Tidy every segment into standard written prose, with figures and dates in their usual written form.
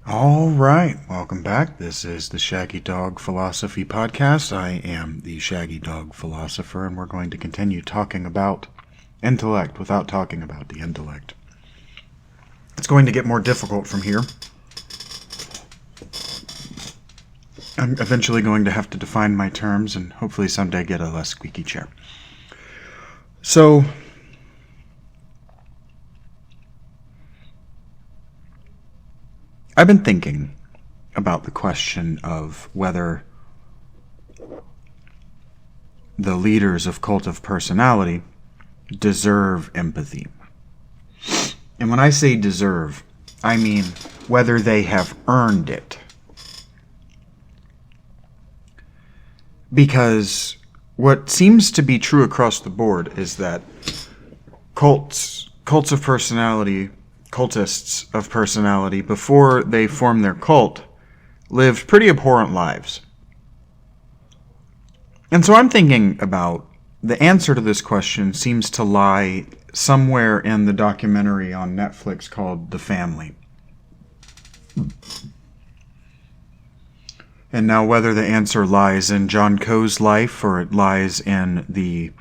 All right, welcome back. This is the Shaggy Dog Philosophy Podcast. I am the Shaggy Dog Philosopher, and we're going to continue talking about intellect without talking about the intellect. It's going to get more difficult from here. I'm eventually going to have to define my terms and hopefully someday get a less squeaky chair. So, I've been thinking about the question of whether the leaders of cult of personality deserve empathy. And when I say deserve, I mean whether they have earned it. Because what seems to be true across the board is that cults of personality, cultists of personality, before they formed their cult, lived pretty abhorrent lives. And so I'm thinking about the answer to this question seems to lie somewhere in the documentary on Netflix called The Family. And now whether the answer lies in John Coe's life or it lies in the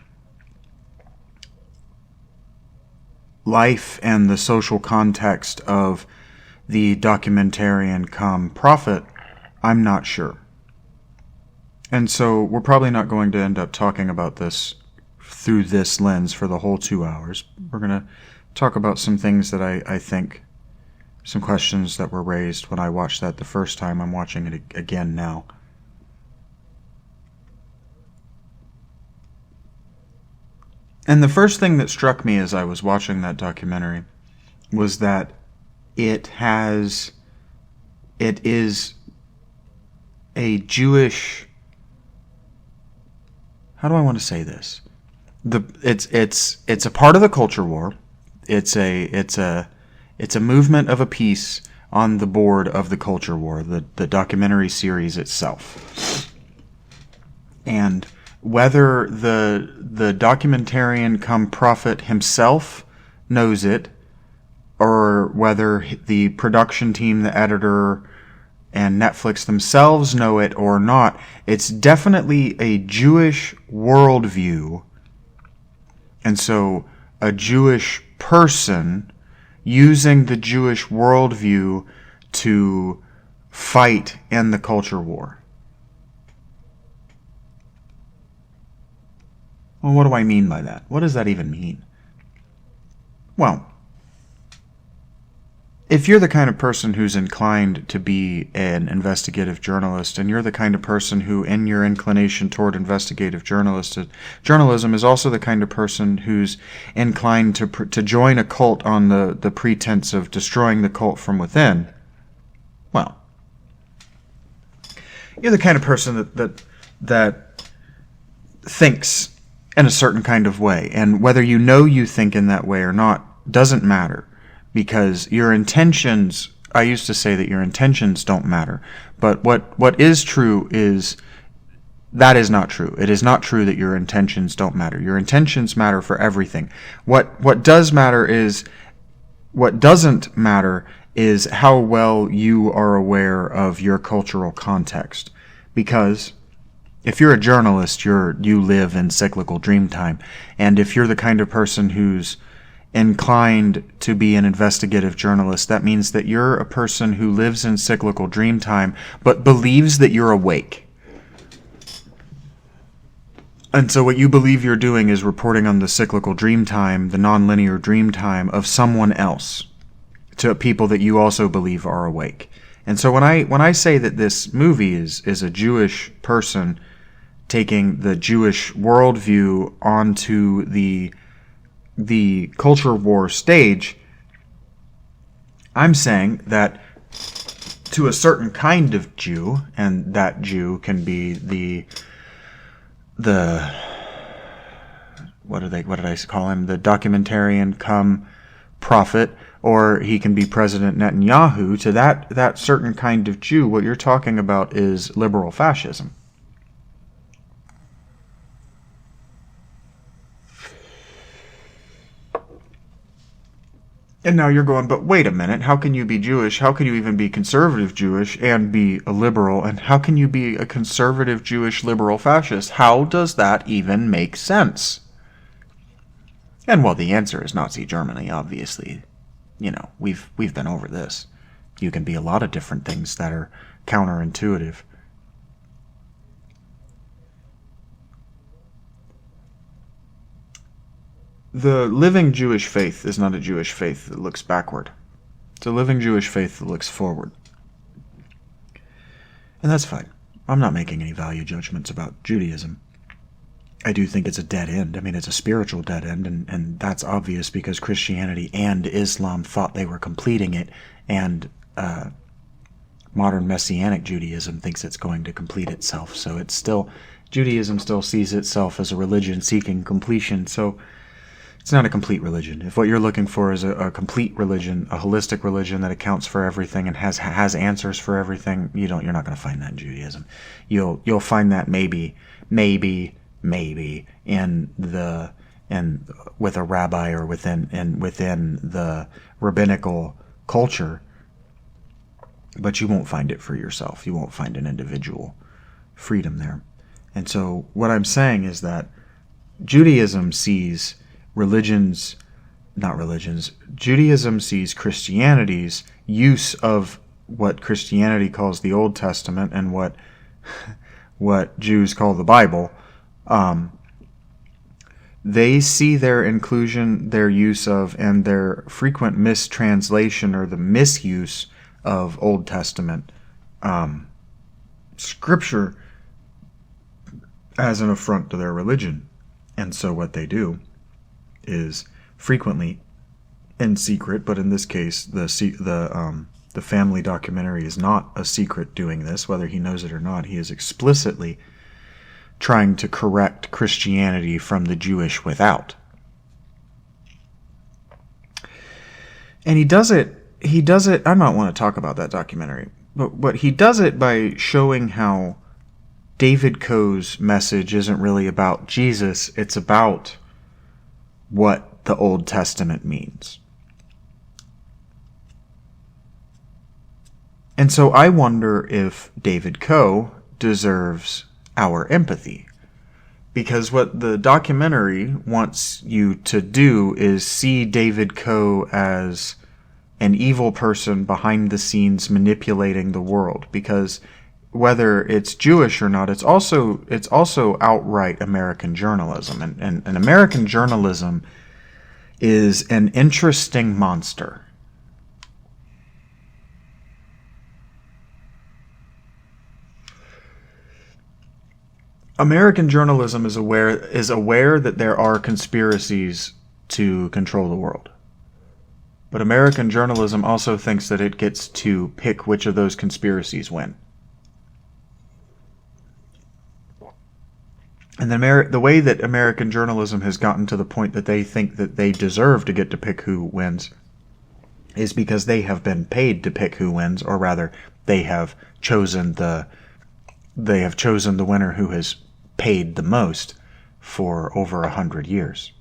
life and the social context of the documentarian come prophet, I'm not sure. And so we're probably not going to end up talking about this through this lens for the whole 2 hours. We're going to talk about some things that I think, some questions that were raised when I watched that the first time. I'm watching it again now. And the first thing that struck me as I was watching that documentary was that it is a Jewish, how do I want to say this? It's a part of the culture war. It's a movement of a piece on the board of the culture war, the documentary series itself. And whether the documentarian come prophet himself knows it, or whether the production team, the editor, and Netflix themselves know it or not, it's definitely a Jewish worldview. And so a Jewish person using the Jewish worldview to fight in the culture war. Well, what do I mean by that? What does that even mean? Well, if you're the kind of person who's inclined to be an investigative journalist, and you're the kind of person who, in your inclination toward investigative journalism, is also the kind of person who's inclined to join a cult on the pretense of destroying the cult from within, well, you're the kind of person that thinks in a certain kind of way, and whether you know you think in that way or not doesn't matter. Because your intentions, I used to say that your intentions don't matter. But what is true is, that is not true. It is not true that your intentions don't matter. Your intentions matter for everything. What does matter is, what doesn't matter is how well you are aware of your cultural context. Because if you're a journalist, you live in cyclical dream time. And if you're the kind of person who's inclined to be an investigative journalist, that means that you're a person who lives in cyclical dream time, but believes that you're awake. And so what you believe you're doing is reporting on the cyclical dream time, the nonlinear dream time of someone else, to people that you also believe are awake. And so when I say that this movie is a Jewish person taking the Jewish worldview onto the culture war stage, I'm saying that to a certain kind of Jew, and that Jew can be the what did I call him? The documentarian come prophet, or he can be President Netanyahu. To that certain kind of Jew, what you're talking about is liberal fascism. And now you're going, but wait a minute, how can you be Jewish? How can you even be conservative Jewish and be a liberal? And how can you be a conservative Jewish liberal fascist? How does that even make sense? And well, the answer is Nazi Germany, obviously. You know, we've been over this. You can be a lot of different things that are counterintuitive. The living Jewish faith is not a Jewish faith that looks backward. It's a living Jewish faith that looks forward. And that's fine. I'm not making any value judgments about Judaism. I do think it's a dead end. I mean, it's a spiritual dead end, and that's obvious because Christianity and Islam thought they were completing it, and modern Messianic Judaism thinks it's going to complete itself. So it's still, Judaism still sees itself as a religion seeking completion. So it's not a complete religion. If what you're looking for is a complete religion, a holistic religion that accounts for everything and has answers for everything, you're not going to find that in Judaism. You'll find that maybe in with a rabbi or within the rabbinical culture, but you won't find it for yourself. You won't find an individual freedom there. And so what I'm saying is that Judaism sees Judaism sees Christianity's use of what Christianity calls the Old Testament and what Jews call the Bible. They see their inclusion, their use of, and their frequent mistranslation or the misuse of Old Testament scripture as an affront to their religion. And so what they do is frequently in secret, but in this case, the family documentary is not a secret doing this, whether he knows it or not. He is explicitly trying to correct Christianity from the Jewish without. And he does it, I might want to talk about that documentary, but he does it by showing how David Coe's message isn't really about Jesus, it's about what the Old Testament means. And so I wonder if David Coe deserves our empathy. Because what the documentary wants you to do is see David Coe as an evil person behind the scenes manipulating the world. Because whether it's Jewish or not, it's also outright American journalism. And American journalism is an interesting monster. American journalism is aware that there are conspiracies to control the world. But American journalism also thinks that it gets to pick which of those conspiracies win. And the way that American journalism has gotten to the point that they think that they deserve to get to pick who wins is because they have been paid to pick who wins, or rather, they have chosen the winner who has paid the most for over 100 years.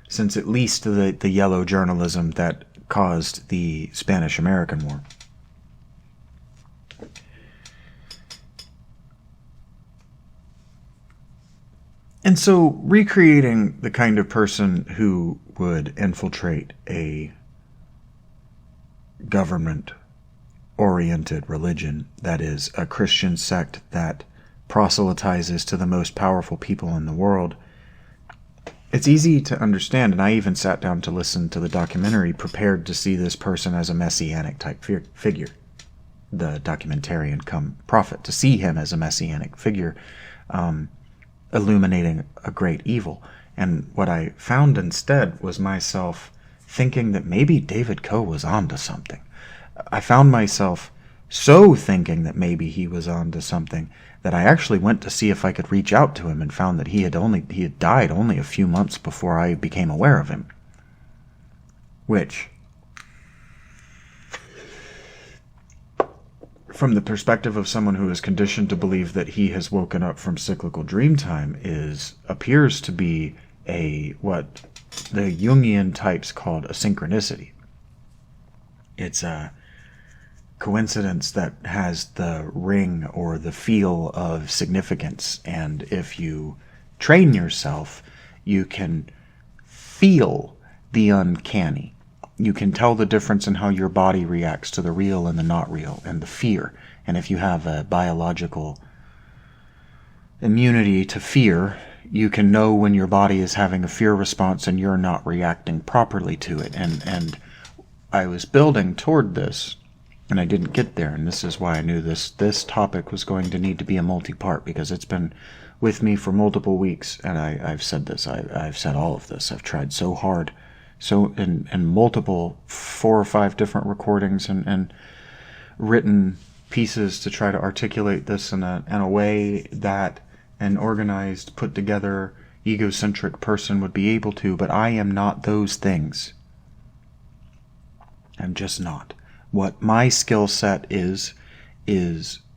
Since at least the yellow journalism that caused the Spanish-American War. And so, recreating the kind of person who would infiltrate a government-oriented religion, that is, a Christian sect that proselytizes to the most powerful people in the world, it's easy to understand, and I even sat down to listen to the documentary prepared to see this person as a messianic-type figure. The documentarian come prophet, to see him as a messianic figure, illuminating a great evil. And what I found instead was myself thinking that maybe David Coe was onto something. I found myself so thinking that maybe he was onto something that I actually went to see if I could reach out to him, and found that he had died only a few months before I became aware of him. Which, from the perspective of someone who is conditioned to believe that he has woken up from cyclical dream time, appears to be what the Jungian type's called a synchronicity. It's a coincidence that has the ring or the feel of significance. And if you train yourself, you can feel the uncanny. You can tell the difference in how your body reacts to the real and the not real, and the fear. And if you have a biological immunity to fear, you can know when your body is having a fear response and you're not reacting properly to it. And I was building toward this, and I didn't get there, and this is why I knew this topic was going to need to be a multi-part, because it's been with me for multiple weeks, and I've said this, I've said all of this, I've tried so hard, so in multiple 4 or 5 different recordings and written pieces to try to articulate this in a way that an organized, put together, egocentric person would be able to, but I am not those things. I'm just not. What my skill set is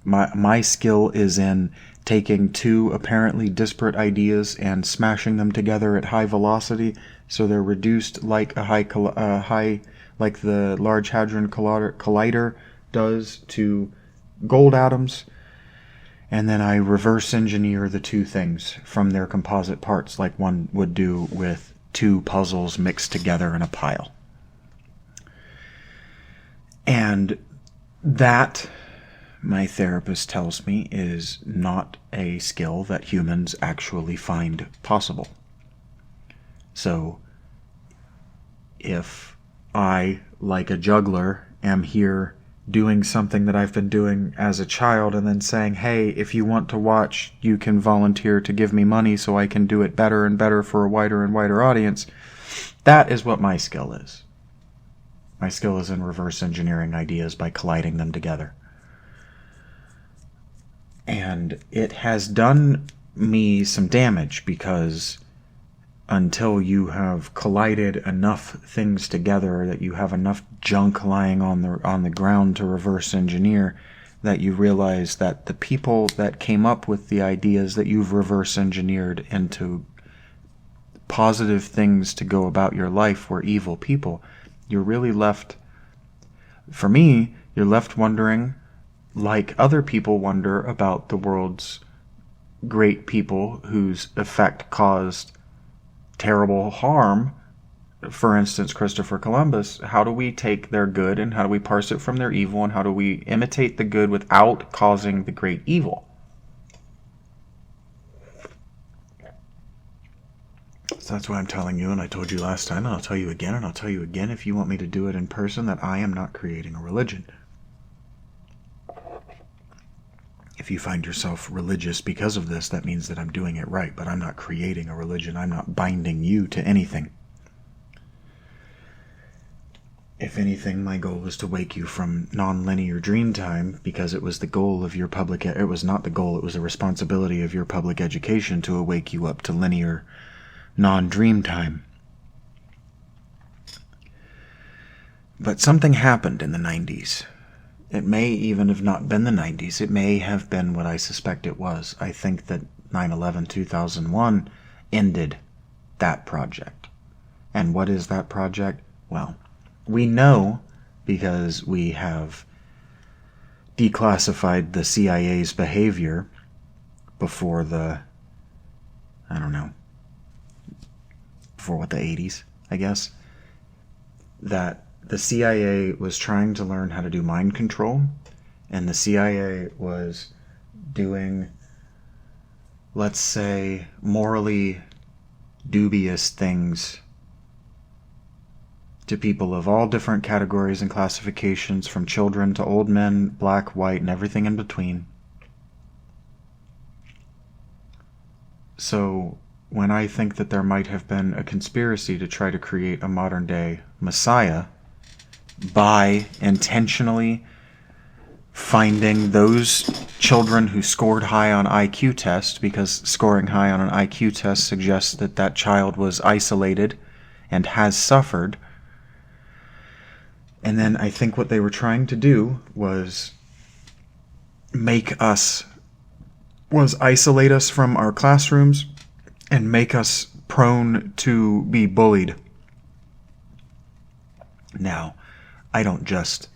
my skill is in taking 2 apparently disparate ideas and smashing them together at high velocity so they're reduced like like the Large Hadron Collider does to gold atoms, and then I reverse engineer the 2 things from their composite parts like one would do with 2 puzzles mixed together in a pile. And that, my therapist tells me, is not a skill that humans actually find possible. So, if I, like a juggler, am here doing something that I've been doing as a child and then saying, hey, if you want to watch, you can volunteer to give me money so I can do it better and better for a wider and wider audience, that is what my skill is. My skill is in reverse engineering ideas by colliding them together. And it has done me some damage, because until you have collided enough things together that you have enough junk lying on the ground to reverse engineer, that you realize that the people that came up with the ideas that you've reverse engineered into positive things to go about your life were evil people. You're really left, for me, you're left wondering, like other people wonder about the world's great people whose effect caused terrible harm. For instance, Christopher Columbus. How do we take their good and how do we parse it from their evil, and how do we imitate the good without causing the great evil? So that's why I'm telling you, and I told you last time, and I'll tell you again, and I'll tell you again if you want me to do it in person, that I am not creating a religion. If you find yourself religious because of this, that means that I'm doing it right, but I'm not creating a religion. I'm not binding you to anything. If anything, my goal was to wake you from non-linear dream time, because it was the goal of your public... It was not the goal, it was the responsibility of your public education to awake you up to linear non-dream time. But something happened in the 90s. It may even have not been the 90s. It may have been what I suspect it was. I think that 9/11/2001 ended that project. And what is that project? Well, we know because we have declassified the CIA's behavior before the, I don't know, before what, the 80s, I guess, that the CIA was trying to learn how to do mind control, and the CIA was doing, let's say, morally dubious things to people of all different categories and classifications, from children to old men, black, white, and everything in between. So when I think that there might have been a conspiracy to try to create a modern-day Messiah by intentionally finding those children who scored high on IQ tests, because scoring high on an IQ test suggests that that child was isolated and has suffered. And then I think what they were trying to do was isolate us from our classrooms and make us prone to be bullied. Now, I don't just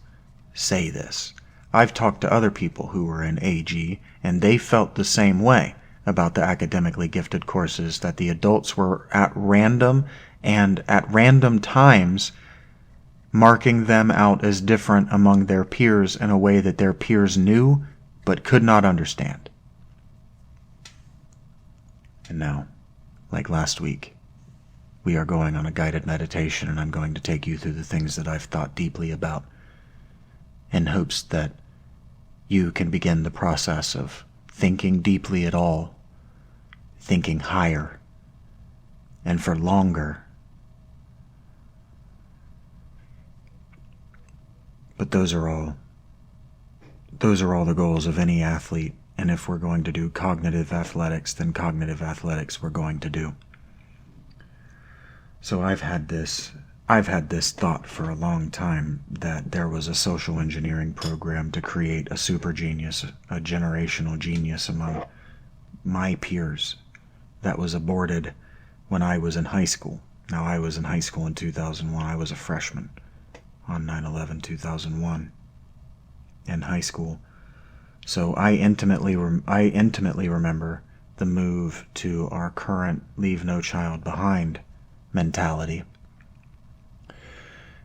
say this. I've talked to other people who were in AG, and they felt the same way about the academically gifted courses, that the adults were at random and at random times marking them out as different among their peers in a way that their peers knew but could not understand. And now, like last week, we are going on a guided meditation, and I'm going to take you through the things that I've thought deeply about in hopes that you can begin the process of thinking deeply at all, thinking higher, and for longer. But those are all the goals of any athlete, and if we're going to do cognitive athletics, then cognitive athletics we're going to do. So I've had this thought for a long time that there was a social engineering program to create a super genius, a generational genius among my peers that was aborted when I was in high school. Now, I was in high school in 2001. I was a freshman on 9/11/2001 in high school. So I intimately remember the move to our current leave no child behind mentality.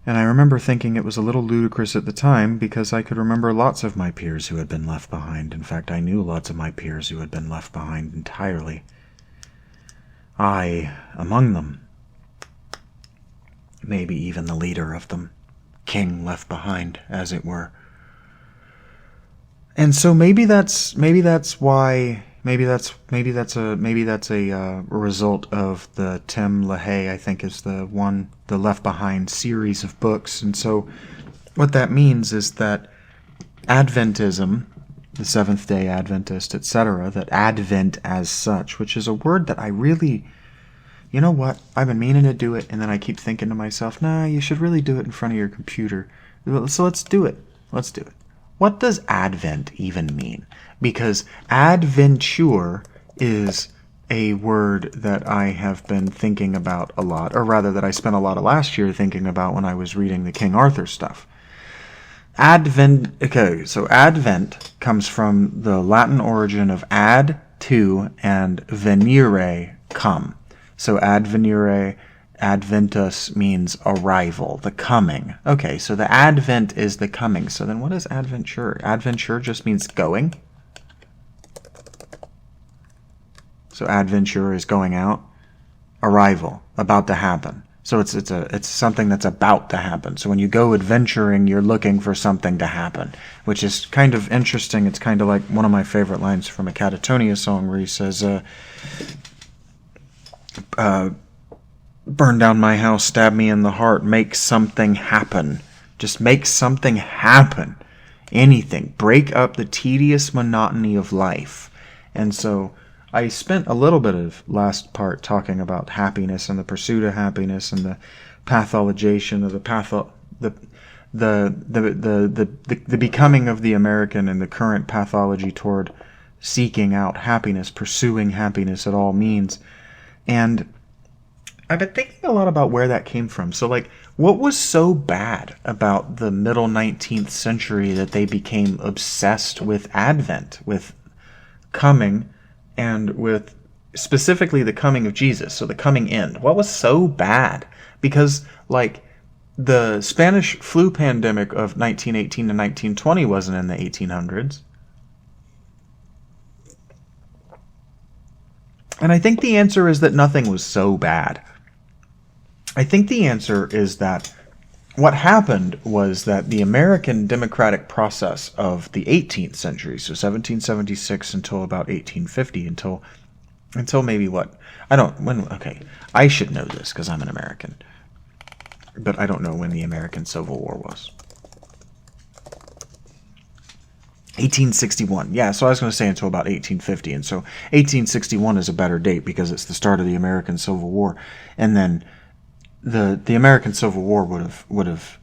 And I remember thinking it was a little ludicrous at the time because I could remember lots of my peers who had been left behind. In fact, I knew lots of my peers who had been left behind entirely. I among them. Maybe even the leader of them. King left behind, as it were. And so maybe that's a result of the Tim LaHaye, I think is the Left Behind series of books. And so what that means is that Adventism, the Seventh-day Adventist, etc., that Advent as such, which is a word that I really, you know what, I've been meaning to do it, and then I keep thinking to myself, nah, you should really do it in front of your computer. So let's do it. What does Advent even mean? Because adventure is a word that I have been thinking about a lot, or rather that I spent a lot of last year thinking about when I was reading the King Arthur stuff. So Advent comes from the Latin origin of ad, to, and venire, come. So advenire, adventus means arrival, the coming. Okay, so the advent is the coming. So then what is adventure? Adventure just means going. So adventure is going out. Arrival, about to happen. So it's something that's about to happen. So when you go adventuring, you're looking for something to happen, which is kind of interesting. It's kind of like one of my favorite lines from a Catatonia song where he says, burn down my house, stab me in the heart, make something happen. Just make something happen. Anything. Break up the tedious monotony of life. And so I spent a little bit of last part talking about happiness and the pursuit of happiness and the pathologization of the becoming of the American and the current pathology toward seeking out happiness, pursuing happiness at all means. And I've been thinking a lot about where that came from. So, what was so bad about the middle 19th century that they became obsessed with Advent, with coming, and with specifically the coming of Jesus, so the coming end? What was so bad? Because, the Spanish flu pandemic of 1918 to 1920 wasn't in the 1800s. And I think the answer is that nothing was so bad. I think the answer is that what happened was that the American democratic process of the 18th century, so 1776 until about 1850, until maybe what? I should know this because I'm an American. But I don't know when the American Civil War was. 1861. Yeah, so I was going to say until about 1850. And so 1861 is a better date because it's the start of the American Civil War. And then the American Civil War would have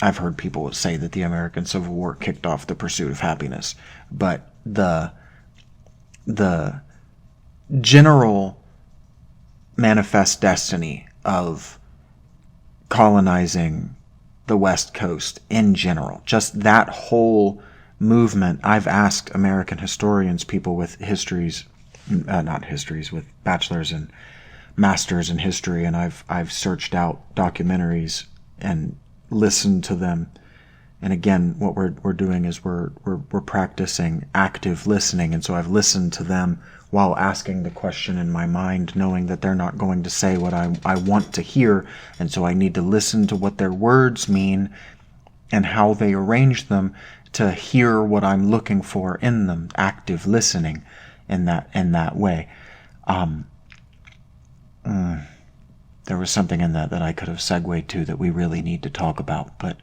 I've heard people say that the American Civil War kicked off the pursuit of happiness. But the general manifest destiny of colonizing the West Coast in general. Just that whole movement. I've asked American historians, people with histories, not histories, with bachelors and masters in history, and I've searched out documentaries and listened to them. And again, what we're doing is we're practicing active listening, and so I've listened to them while asking the question in my mind, knowing that they're not going to say what I want to hear, and so I need to listen to what their words mean and how they arrange them to hear what I'm looking for in them. Active listening in that way. There was something in that I could have segued to that we really need to talk about, but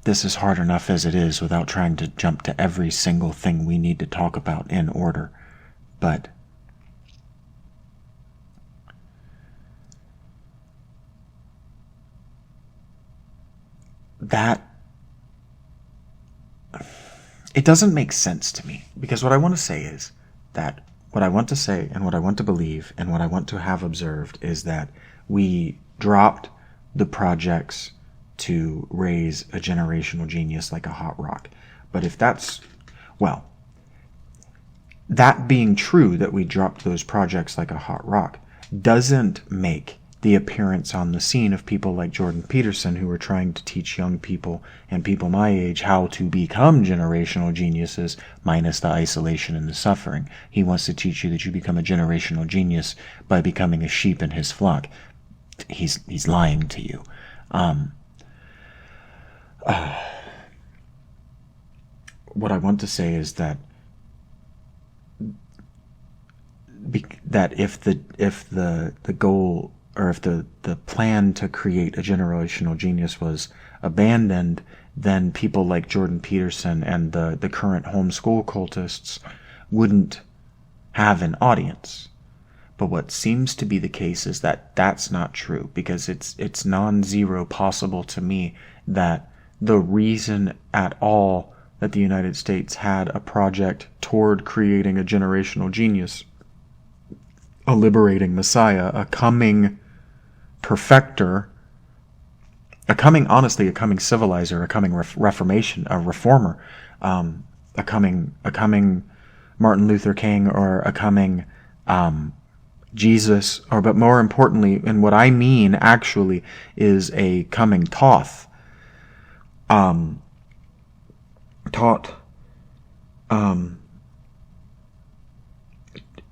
this is hard enough as it is without trying to jump to every single thing we need to talk about in order. But that, it doesn't make sense to me, because what I want to say is that what I want to say and what I want to believe and what I want to have observed is that we dropped the projects to raise a generational genius like a hot rock. But if that's, well, that being true, that we dropped those projects like a hot rock, doesn't make the appearance on the scene of people like Jordan Peterson, who are trying to teach young people and people my age how to become generational geniuses, minus the isolation and the suffering. He wants to teach you that you become a generational genius by becoming a sheep in his flock. He's lying to you. What I want to say is that if the goal, or if the plan to create a generational genius was abandoned, then people like Jordan Peterson and the current homeschool cultists wouldn't have an audience. But what seems to be the case is that that's not true, because it's non-zero possible to me that the reason at all that the United States had a project toward creating a generational genius, a liberating Messiah, a coming perfecter, a coming civilizer, a coming reformation, a reformer, a coming Martin Luther King, or a coming Jesus, but more importantly, and what I mean actually is a coming Thoth.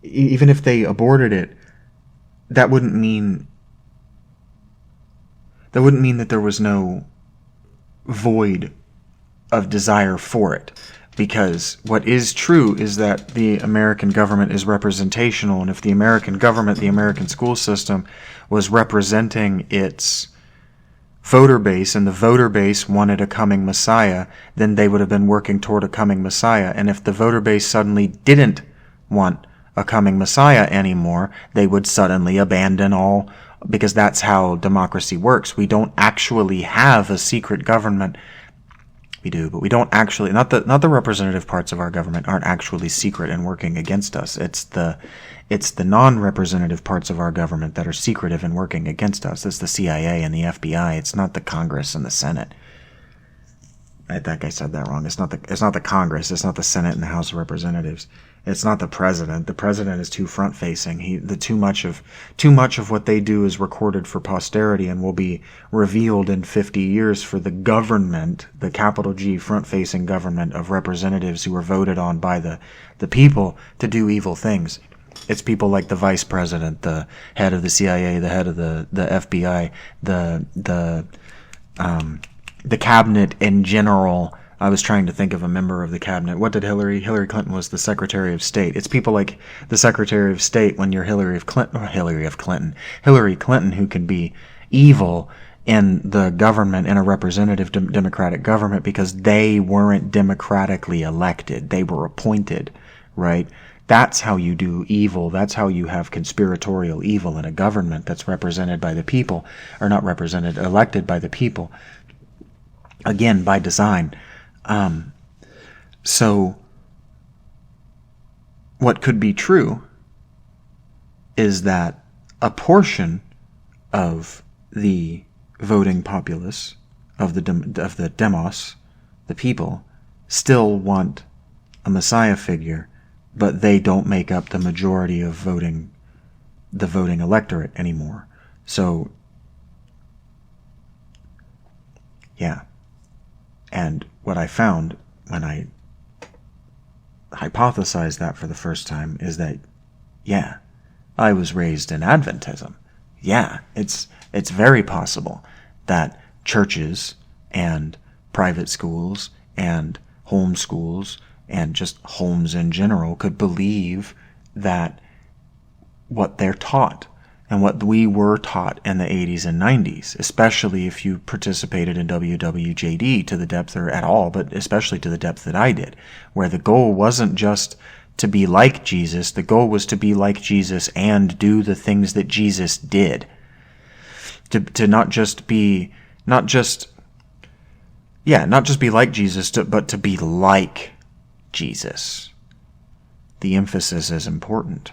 Even if they aborted it, that wouldn't mean that there was no void of desire for it. Because what is true is that the American government is representational, and if the American government, the American school system, was representing its voter base, and the voter base wanted a coming Messiah, then they would have been working toward a coming Messiah. And if the voter base suddenly didn't want a coming Messiah anymore, they would suddenly abandon all, because that's how democracy works. We don't actually have a secret government. We do, but we don't actually, not the representative parts of our government aren't actually secret and working against us. It's the non-representative parts of our government that are secretive and working against us. It's the CIA and the FBI. It's not the Congress and the Senate. I think I said that wrong. It's not the Congress. It's not the Senate and the House of Representatives. It's not the president. The president is too front-facing. Too much of what they do is recorded for posterity and will be revealed in 50 years for the government, the capital G front-facing government of representatives who are voted on by the people to do evil things. It's people like the vice president, the head of the CIA, the head of the FBI, the cabinet in general. I was trying to think of a member of the cabinet. What did Hillary Clinton was the Secretary of State. It's people like the Secretary of State when you're Hillary Clinton, who can be evil in the government, in a representative democratic government, because they weren't democratically elected. They were appointed, right? That's how you do evil. That's how you have conspiratorial evil in a government that's represented by the people, or not represented, elected by the people. Again, by design. So what could be true is that a portion of the voting populace, of the demos, the people, still want a Messiah figure, but they don't make up the majority of the voting electorate anymore. So, yeah. And what I found when I hypothesized that for the first time is that, yeah, I was raised in Adventism. Yeah, it's very possible that churches and private schools and home schools and just homes in general could believe that what they're taught and what we were taught in the 80s and 90s, especially if you participated in WWJD to the depth or at all, but especially to the depth that I did, where the goal wasn't just to be like Jesus, the goal was to be like Jesus and do the things that Jesus did. To not just be like Jesus, but to be like Jesus. The emphasis is important.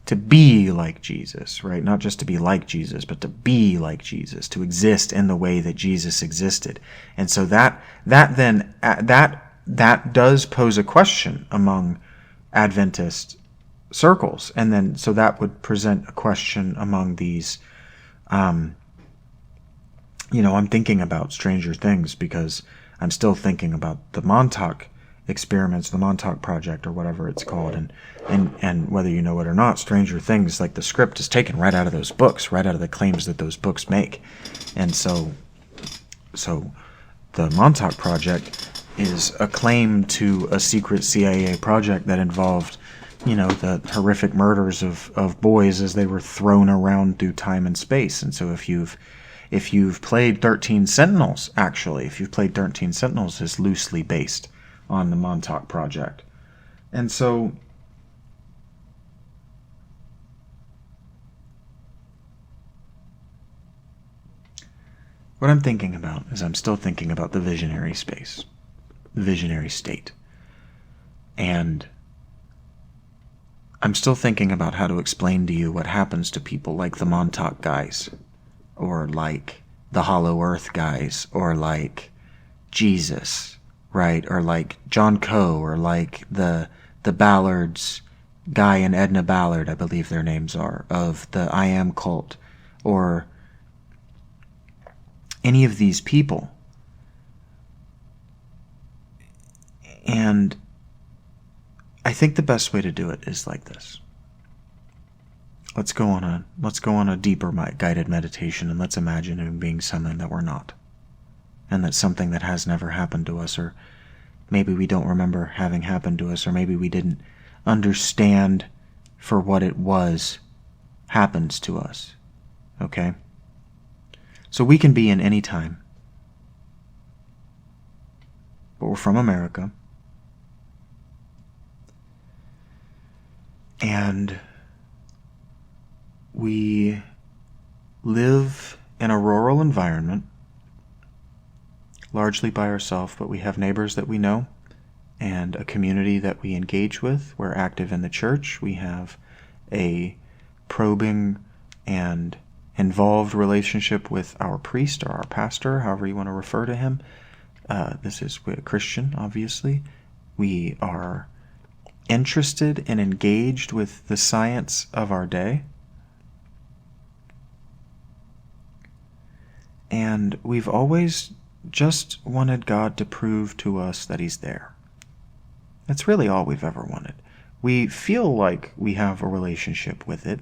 To be like Jesus, right? Not just to be like Jesus, but to be like Jesus, to exist in the way that Jesus existed. And so that does pose a question among Adventist circles. And then, so that would present a question among these, I'm thinking about Stranger Things because I'm still thinking about the Montauk experiments, the Montauk Project, or whatever it's called, and whether you know it or not, Stranger Things, like the script is taken right out of those books, right out of the claims that those books make. And so the Montauk Project is a claim to a secret CIA project that involved, the horrific murders of boys as they were thrown around through time and space. And so if you've played 13 Sentinels, is loosely based on the Montauk Project. And so what I'm thinking about is I'm still thinking about the visionary space, the visionary state. And I'm still thinking about how to explain to you what happens to people like the Montauk guys, or like the Hollow Earth guys, or like Jesus, right? Or like John Coe, or like the Ballards, Guy and Edna Ballard, I believe their names are, of the I Am cult, or any of these people. And I think the best way to do it is like this. Let's go on a deeper guided meditation, and let's imagine it being something that we're not. And that's something that has never happened to us, or maybe we don't remember having happened to us, or maybe we didn't understand for what it was happens to us. Okay? So we can be in any time. But we're from America. And we live in a rural environment, largely by ourselves, but we have neighbors that we know and a community that we engage with. We're active in the church. We have a probing and involved relationship with our priest or our pastor, however you want to refer to him. This is a Christian, obviously. We are interested and engaged with the science of our day. And we've always just wanted God to prove to us that He's there. That's really all we've ever wanted. We feel like we have a relationship with it,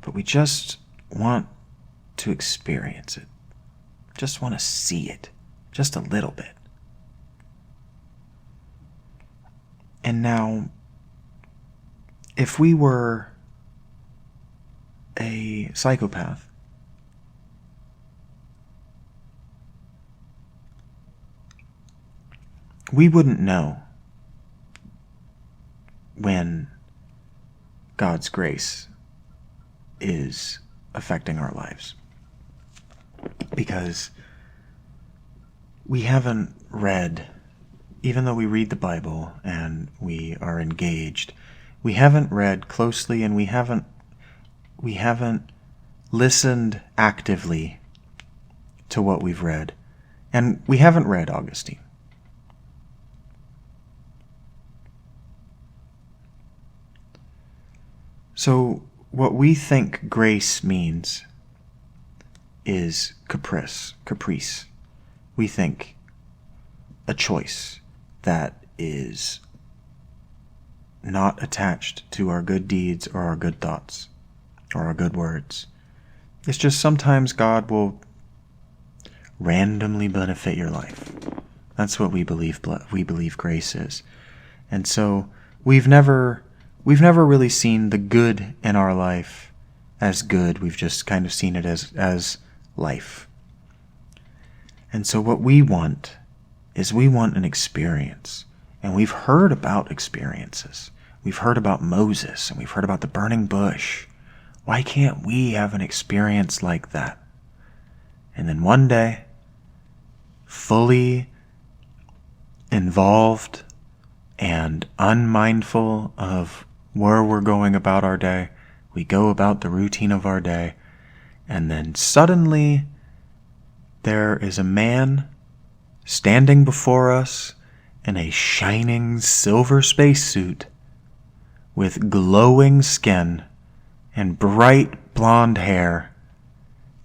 but we just want to experience it. Just want to see it, just a little bit. And now, if we were a psychopath, we wouldn't know when God's grace is affecting our lives. Because we haven't read, even though we read the Bible and we are engaged, we haven't read closely, and we haven't listened actively to what we've read. And we haven't read Augustine. So what we think grace means is caprice. We think a choice that is not attached to our good deeds or our good thoughts or our good words. It's just sometimes God will randomly benefit your life. That's what we believe grace is. And so we've never really seen the good in our life as good. We've just kind of seen it as life. And so what we want is we want an experience. And we've heard about experiences. We've heard about Moses, and we've heard about the burning bush. Why can't we have an experience like that? And then one day, fully involved and unmindful of where we're going about our day, we go about the routine of our day, and then suddenly there is a man standing before us in a shining silver spacesuit with glowing skin and bright blonde hair,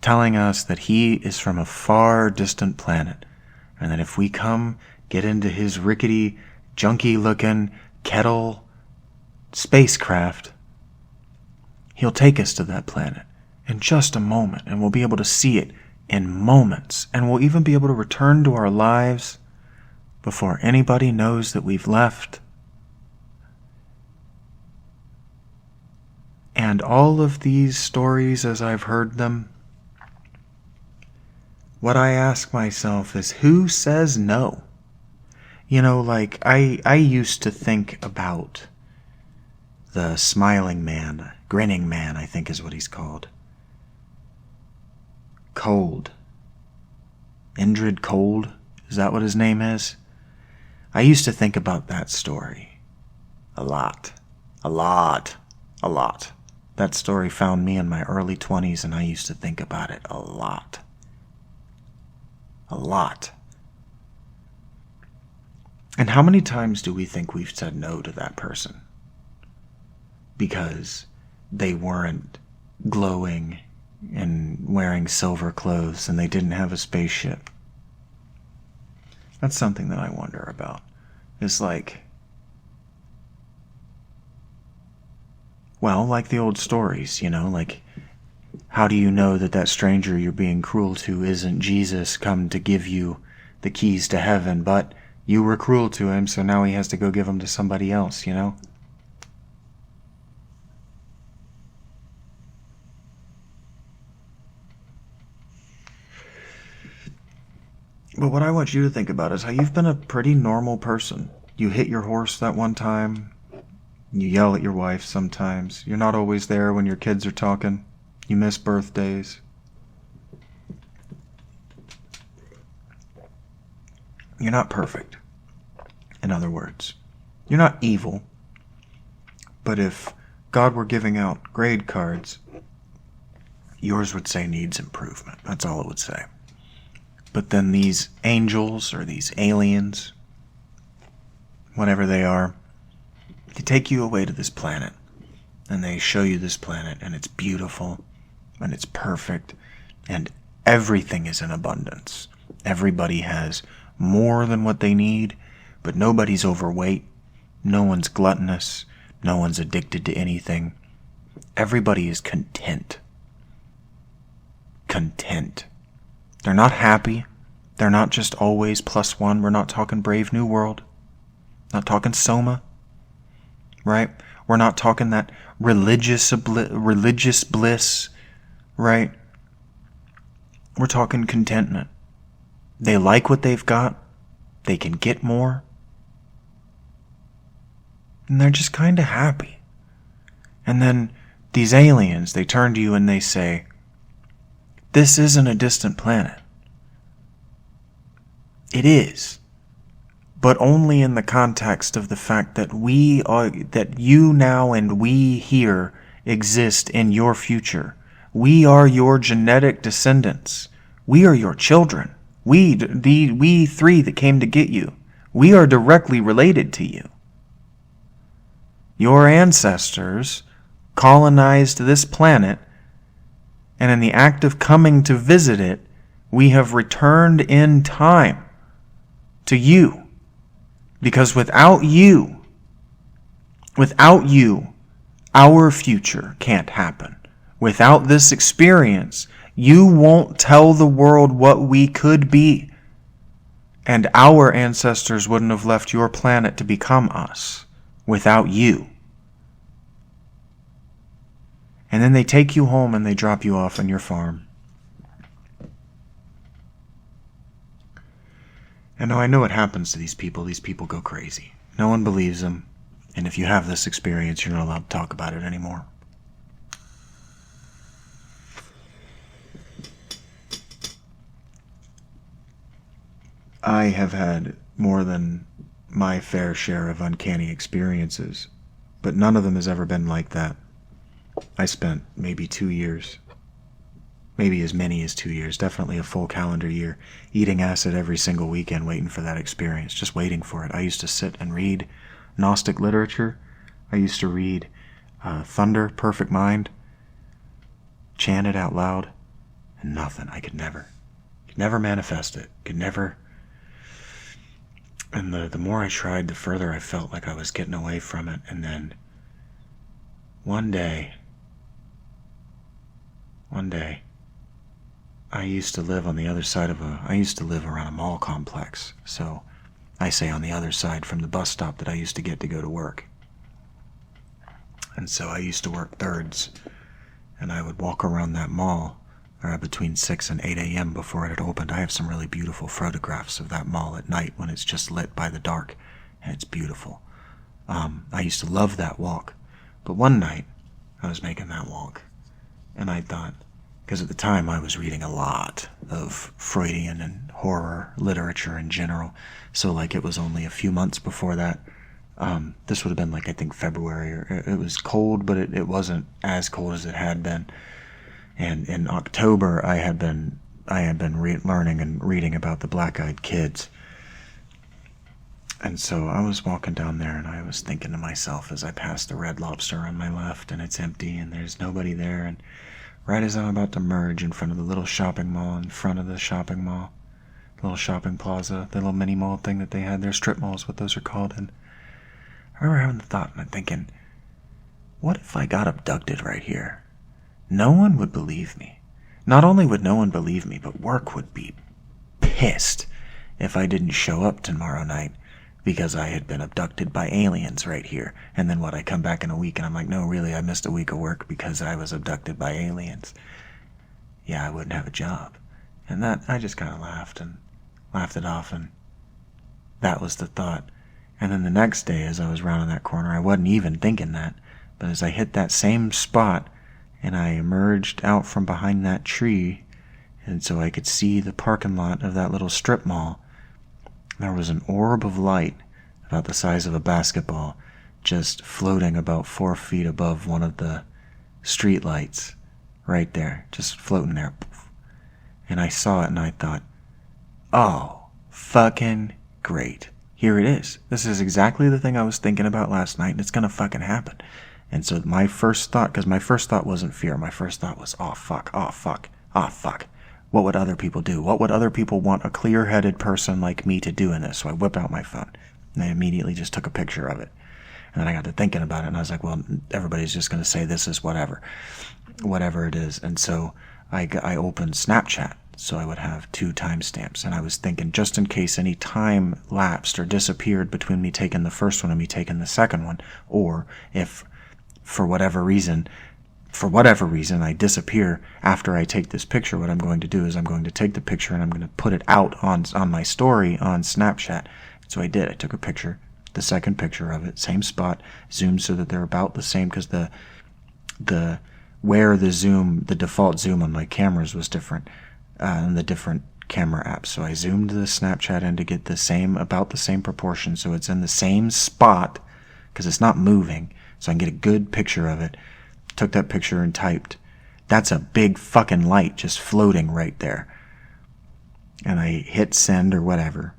telling us that he is from a far distant planet, and that if we get into his rickety, junky-looking kettle spacecraft, he'll take us to that planet in just a moment, and we'll be able to see it in moments, and we'll even be able to return to our lives before anybody knows that we've left. And all of these stories, as I've heard them, what I ask myself is, who says no? Like, I used to think about the smiling man, grinning man, I think is what he's called. Cold. Indrid Cold, is that what his name is? I used to think about that story a lot. That story found me in my early 20s, and I used to think about it a lot. And how many times do we think we've said no to that person because they weren't glowing and wearing silver clothes and they didn't have a spaceship? That's something that I wonder about. It's like the old stories, like, how do you know that stranger you're being cruel to isn't Jesus come to give you the keys to heaven, but you were cruel to him, so now he has to go give them to somebody else, But what I want you to think about is how you've been a pretty normal person. You hit your horse that one time. You yell at your wife sometimes. You're not always there when your kids are talking. You miss birthdays. You're not perfect. In other words, you're not evil. But if God were giving out grade cards, yours would say needs improvement. That's all it would say. But then these angels or these aliens, whatever they are, they take you away to this planet, and they show you this planet, and it's beautiful, and it's perfect, and everything is in abundance. Everybody has more than what they need, but nobody's overweight, no one's gluttonous, no one's addicted to anything. Everybody is content. They're not happy. They're not just always +1. We're not talking Brave New World. Not talking Soma. Right? We're not talking that religious bliss. Right? We're talking contentment. They like what they've got. They can get more. And they're just kind of happy. And then these aliens, they turn to you and they say, this isn't a distant planet. It is. but only in the context of the fact that that you now and we here exist in your future. We are your genetic descendants. We are your children. We three that came to get you. We are directly related to you. Your ancestors colonized this planet, and in the act of coming to visit it, we have returned in time to you. Because without you, our future can't happen. Without this experience, you won't tell the world what we could be. And our ancestors wouldn't have left your planet to become us without you. And then they take you home and they drop you off on your farm. And I know what happens to these people. These people go crazy. No one believes them. And if you have this experience, you're not allowed to talk about it anymore. I have had more than my fair share of uncanny experiences, but none of them has ever been like that. I spent maybe 2 years, maybe as many as 2 years, definitely a full calendar year, eating acid every single weekend waiting for that experience, just waiting for it. I used to sit and read Gnostic literature. I used to read Thunder, Perfect Mind, chant it out loud, and nothing. I could never manifest it. Could never. And the more I tried, the further I felt like I was getting away from it. And then one day, I used to live on the other side I used to live around a mall complex. So I say on the other side from the bus stop that I used to get to go to work. And so I used to work thirds, and I would walk around that mall between 6 and 8 a.m. before it had opened. I have some really beautiful photographs of that mall at night when it's just lit by the dark, and it's beautiful. I used to love that walk. But one night, I was making that walk, and I thought, because at the time I was reading a lot of Freudian and horror literature in general, so like it was only a few months before that. This would have been like, I think, February. It was cold, but it wasn't as cold as it had been. And in October, I had been learning and reading about the black-eyed kids. And so I was walking down there, and I was thinking to myself as I passed the Red Lobster on my left, and it's empty, and there's nobody there. And right as I'm about to merge in front of the little shopping mall, in front of the shopping mall, the little shopping plaza, the little mini mall thing that they had there, strip malls, what those are called. And I remember having the thought, and I'm thinking, what if I got abducted right here? No one would believe me. Not only would no one believe me, but work would be pissed if I didn't show up tomorrow night because I had been abducted by aliens right here. And then I come back in a week and I'm like, no, really, I missed a week of work because I was abducted by aliens. Yeah, I wouldn't have a job. And that, I just kind of laughed it off, and that was the thought. And then the next day, as I was rounding that corner, I wasn't even thinking that, but as I hit that same spot, and I emerged out from behind that tree, and so I could see the parking lot of that little strip mall, there was an orb of light about the size of a basketball just floating about 4 feet above one of the street lights right there, just floating there. And I saw it and I thought, oh, fucking great. Here it is. This is exactly the thing I was thinking about last night, and it's gonna fucking happen. And so my first thought, because my first thought wasn't fear, my first thought was, oh fuck. What would other people do? What would other people want a clear-headed person like me to do in this? So I whip out my phone, and I immediately just took a picture of it. And then I got to thinking about it, and I was like, well, everybody's just going to say this is whatever it is. And so I opened Snapchat, so I would have 2 timestamps. And I was thinking, just in case any time lapsed or disappeared between me taking the first one and me taking the second one, or if for whatever reason I disappear after I take this picture, what I'm going to do is I'm going to take the picture and I'm going to put it out on my story on Snapchat. So I did. I took a picture, the second picture of it, same spot, zoomed so that they're about the same, because the default zoom on my cameras was different, and the different camera apps. So I zoomed the Snapchat in to get about the same proportion, so it's in the same spot, because it's not moving, so I can get a good picture of it. Took that picture and typed, "That's a big fucking light just floating right there." And I hit send or whatever,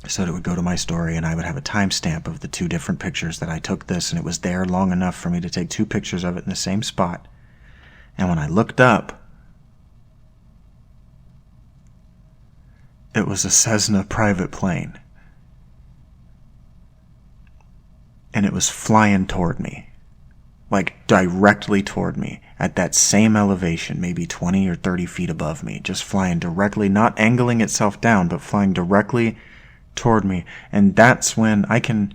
so it would go to my story, and I would have a timestamp of the 2 different pictures that I took this, and it was there long enough for me to take 2 pictures of it in the same spot. And when I looked up, it was a Cessna private plane. And it was flying toward me. Like, directly toward me. At that same elevation, maybe 20 or 30 feet above me. Just flying directly, not angling itself down, but flying directly toward me. And that's when I can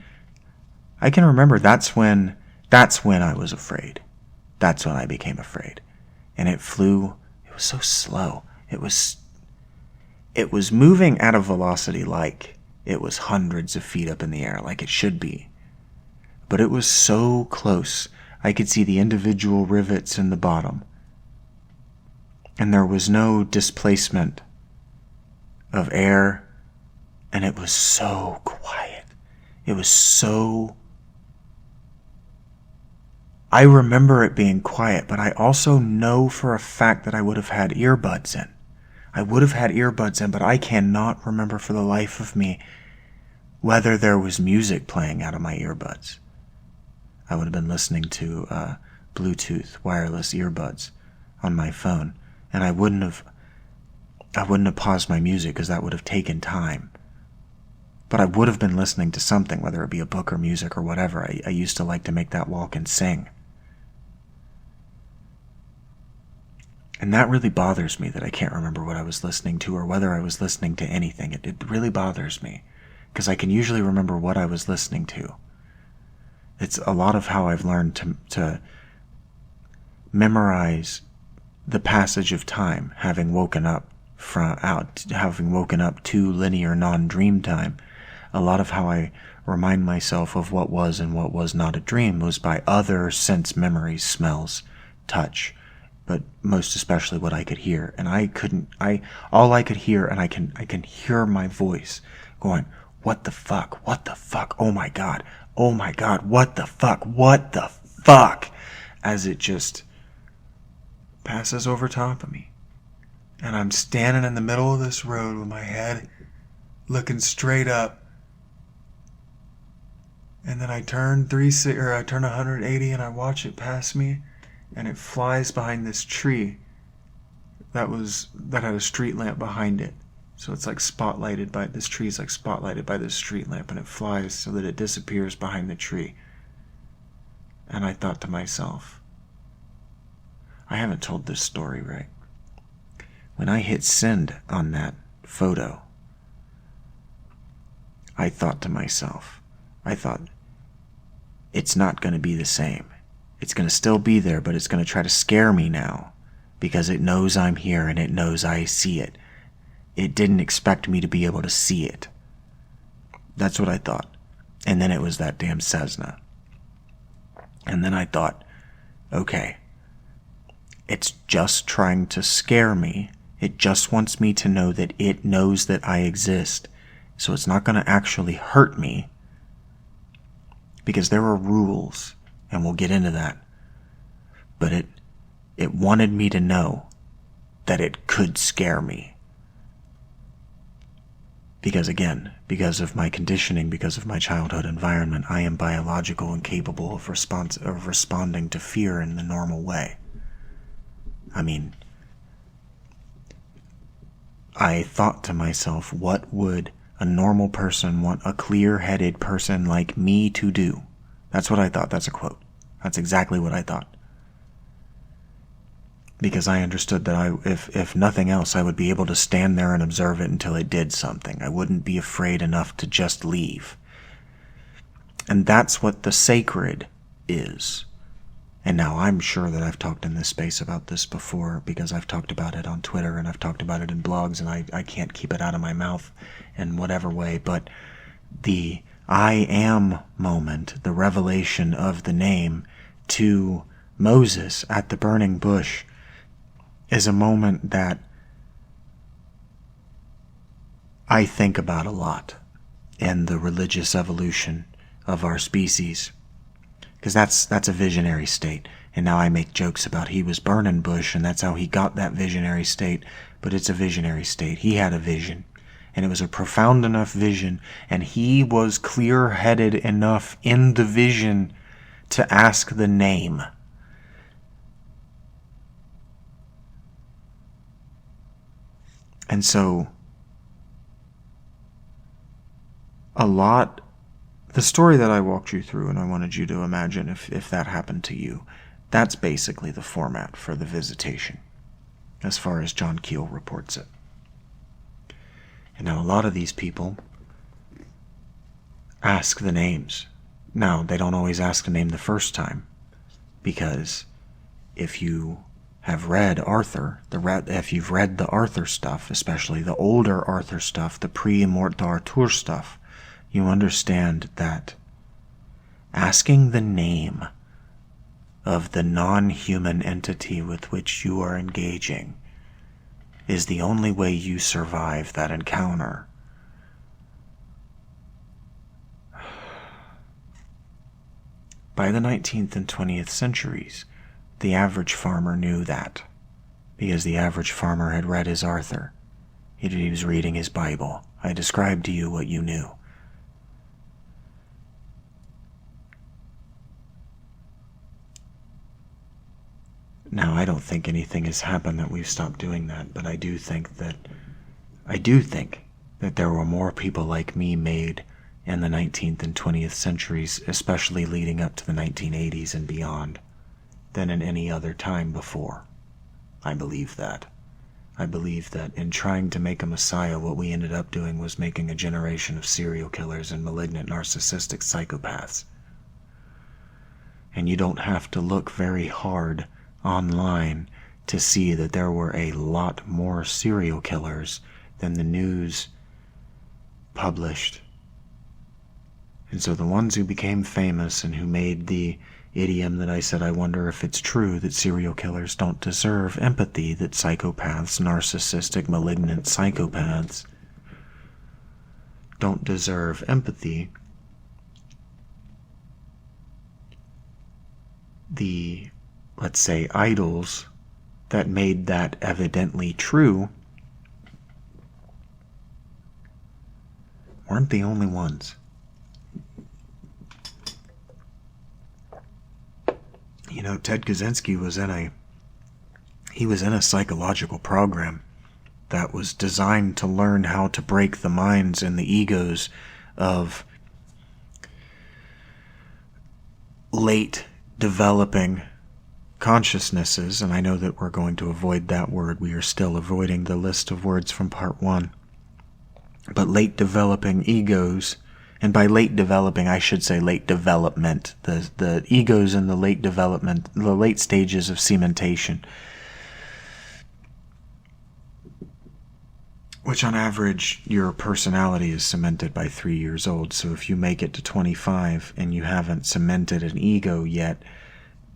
remember that's when I was afraid. That's when I became afraid. And it flew. It was so slow. It was moving at a velocity like it was hundreds of feet up in the air, like it should be. But it was so close. I could see the individual rivets in the bottom. And there was no displacement of air. And it was so quiet. It was so... I remember it being quiet, but I also know for a fact that I would have had earbuds in. I would have had earbuds in, but I cannot remember for the life of me whether there was music playing out of my earbuds. I would have been listening to Bluetooth wireless earbuds on my phone, and I wouldn't have paused my music because that would have taken time. But I would have been listening to something, whether it be a book or music or whatever. I used to like to make that walk and sing. And that really bothers me, that I can't remember what I was listening to or whether I was listening to anything. It really bothers me, because I can usually remember what I was listening to. It's a lot of how I've learned to memorize the passage of time, having woken up to linear non-dream time. A lot of how I remind myself of what was and what was not a dream was by other sense memories, smells, touch, but most especially what I could hear. And all I could hear, and I can hear my voice going, what the fuck, oh my god, what the fuck, as it just passes over top of me. And I'm standing in the middle of this road with my head looking straight up. And then I turn 180 and I watch it pass me, and it flies behind this tree that had a street lamp behind it. So it's like spotlighted by this tree's like spotlighted by this street lamp, and it flies so that it disappears behind the tree. And I thought to myself, I haven't told this story right. When I hit send on that photo, I thought to myself, it's not going to be the same. It's going to still be there, but it's going to try to scare me now, because it knows I'm here and it knows I see it. It didn't expect me to be able to see it. That's what I thought. And then it was that damn Cessna. And then I thought, okay, it's just trying to scare me. It just wants me to know that it knows that I exist. So it's not going to actually hurt me, because there are rules, and we'll get into that. But it wanted me to know that it could scare me. Because again, because of my conditioning, because of my childhood environment, I am biological and capable of responding to fear in the normal way. I mean, I thought to myself, what would a normal person want a clear-headed person like me to do? That's what I thought. That's a quote. That's exactly what I thought. Because I understood that if nothing else, I would be able to stand there and observe it until it did something. I wouldn't be afraid enough to just leave. And that's what the sacred is. And now I'm sure that I've talked in this space about this before, because I've talked about it on Twitter and I've talked about it in blogs, and I can't keep it out of my mouth in whatever way. But the I am moment, the revelation of the name to Moses at the burning bush, is a moment that I think about a lot in the religious evolution of our species, because that's a visionary state. And now I make jokes about he was burning bush and that's how he got that visionary state, but it's a visionary state. He had a vision, and it was a profound enough vision, and he was clear-headed enough in the vision to ask the name. And so, the story that I walked you through, and I wanted you to imagine if that happened to you, that's basically the format for the visitation, as far as John Keel reports it. And now a lot of these people ask the names. Now, they don't always ask the name the first time, because if you have read Arthur, if you've read the Arthur stuff, especially the older Arthur stuff, the pre-Mort d'Arthur stuff, you understand that asking the name of the non-human entity with which you are engaging is the only way you survive that encounter. By the 19th and 20th centuries, the average farmer knew that, because the average farmer had read his Arthur. He was reading his Bible. I described to you what you knew. Now, I don't think anything has happened that we've stopped doing that, but I do think that there were more people like me made in the 19th and 20th centuries, especially leading up to the 1980s and beyond, than in any other time before. I believe that. I believe that in trying to make a messiah, what we ended up doing was making a generation of serial killers and malignant narcissistic psychopaths. And you don't have to look very hard online to see that there were a lot more serial killers than the news published. And so the ones who became famous and who made the idiom that I said, I wonder if it's true that serial killers don't deserve empathy, that psychopaths, narcissistic, malignant psychopaths don't deserve empathy. The, let's say, idols that made that evidently true weren't the only ones. You know, Ted Kaczynski was in a psychological program that was designed to learn how to break the minds and the egos of late developing consciousnesses, and I know that we're going to avoid that word. We are still avoiding the list of words from part 1. But late developing egos, and by late developing, I should say late development, the egos in the late development, the late stages of cementation, which on average, your personality is cemented by 3 years old. So if you make it to 25 and you haven't cemented an ego yet,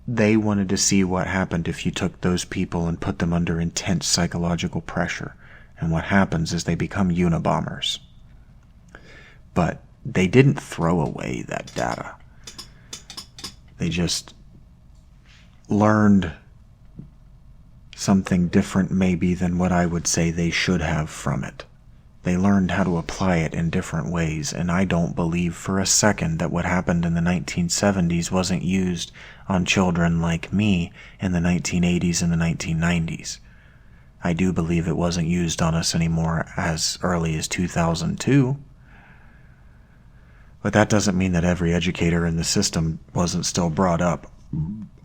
they wanted to see what happened if you took those people and put them under intense psychological pressure. And what happens is they become Unabombers. But they didn't throw away that data. They just learned something different maybe than what I would say they should have from it. They learned how to apply it in different ways, and I don't believe for a second that what happened in the 1970s wasn't used on children like me in the 1980s and the 1990s. I do believe it wasn't used on us anymore as early as 2002. But that doesn't mean that every educator in the system wasn't still brought up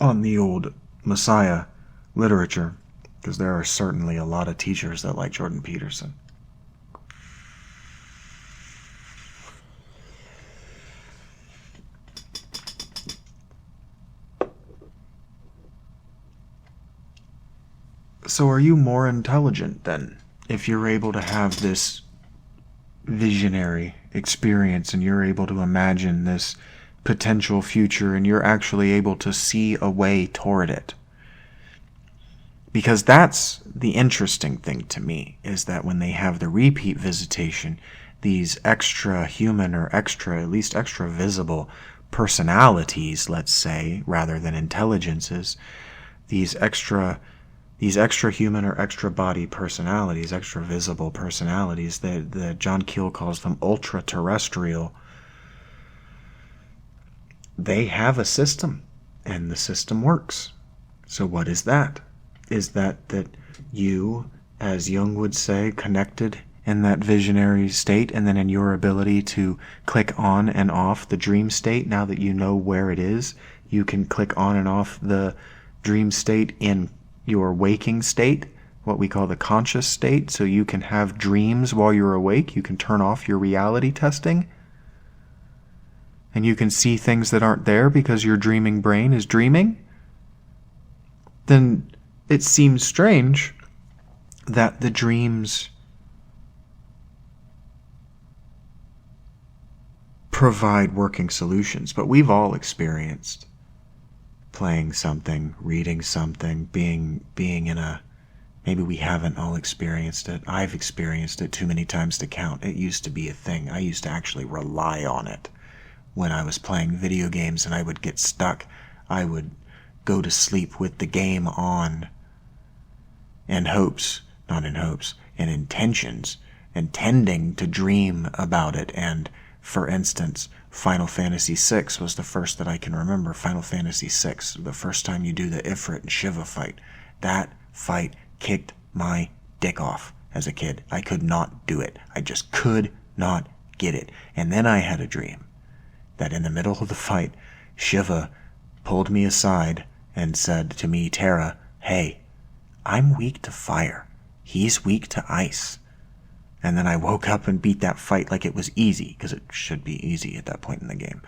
on the old Messiah literature, because there are certainly a lot of teachers that like Jordan Peterson. So are you more intelligent then, if you're able to have this visionary experience and you're able to imagine this potential future and you're actually able to see a way toward it? Because that's the interesting thing to me, is that when they have the repeat visitation, these extra human or at least extra visible personalities, let's say, rather than intelligences, these extra human or extra body personalities, extra visible personalities, that John Keel calls them ultra-terrestrial, they have a system, and the system works. So what is that? Is that you, as Jung would say, connected in that visionary state, and then in your ability to click on and off the dream state, now that you know where it is, you can click on and off the dream state in your waking state, what we call the conscious state, so you can have dreams while you're awake. You can turn off your reality testing, and you can see things that aren't there because your dreaming brain is dreaming. Then it seems strange that the dreams provide working solutions. But we've all experienced playing something, reading something, being in a... Maybe we haven't all experienced it. I've experienced it too many times to count. It used to be a thing. I used to actually rely on it when I was playing video games, and I would get stuck. I would go to sleep with the game on in intentions, intending to dream about it. And for instance, Final Fantasy VI was the first that I can remember. Final Fantasy VI, the first time you do the Ifrit and Shiva fight. That fight kicked my dick off as a kid. I could not do it. I just could not get it. And then I had a dream that in the middle of the fight, Shiva pulled me aside and said to me, Terra, hey, I'm weak to fire. He's weak to ice. And then I woke up and beat that fight like it was easy, because it should be easy at that point in the game.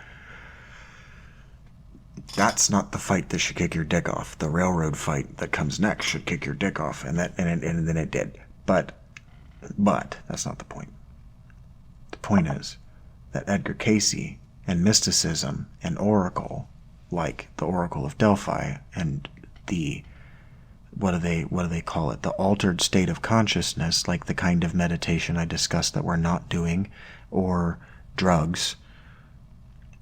That's not the fight that should kick your dick off. The railroad fight that comes next should kick your dick off, and then it did. But that's not the point. The point is that Edgar Cayce and mysticism and oracle, like the Oracle of Delphi and the what do they call it? The altered state of consciousness, like the kind of meditation I discussed that we're not doing, or drugs.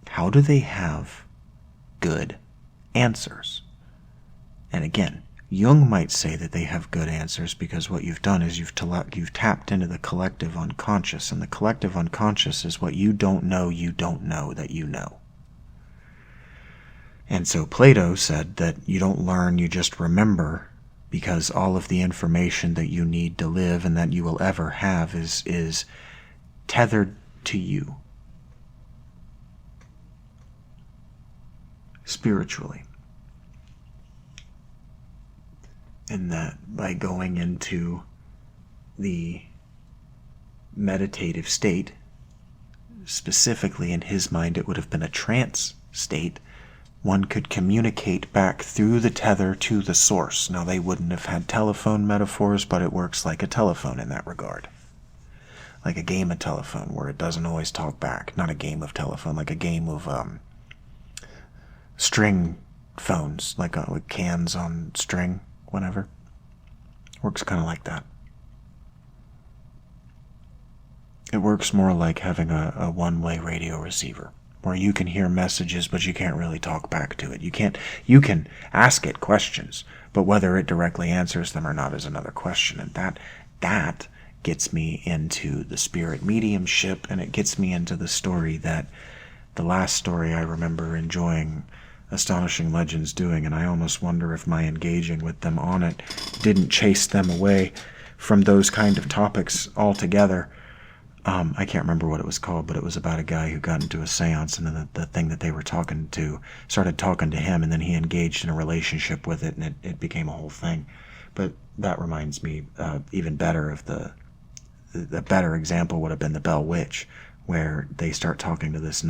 How do they have good answers? And again, Jung might say that they have good answers because what you've done is you've tapped into the collective unconscious, and the collective unconscious is what you don't know that you know. And so Plato said that you don't learn, you just remember, because all of the information that you need to live and that you will ever have is tethered to you spiritually. And that by going into the meditative state, specifically in his mind it would have been a trance state, one could communicate back through the tether to the source. Now, they wouldn't have had telephone metaphors, but it works like a telephone in that regard. Like a game of telephone, where it doesn't always talk back. Not a game of telephone, like a game of string phones, like with cans on string, whatever. Works kind of like that. It works more like having a one-way radio receiver, where you can hear messages, but you can't really talk back to it. You can ask it questions, but whether it directly answers them or not is another question. And that gets me into the spirit mediumship, and it gets me into the story that the last story I remember enjoying Astonishing Legends doing, and I almost wonder if my engaging with them on it didn't chase them away from those kind of topics altogether. I can't remember what it was called, but it was about a guy who got into a seance, and then the thing that they were talking to started talking to him, and then he engaged in a relationship with it, and it became a whole thing. But that reminds me even better of the better example would have been the Bell Witch, where they start talking to this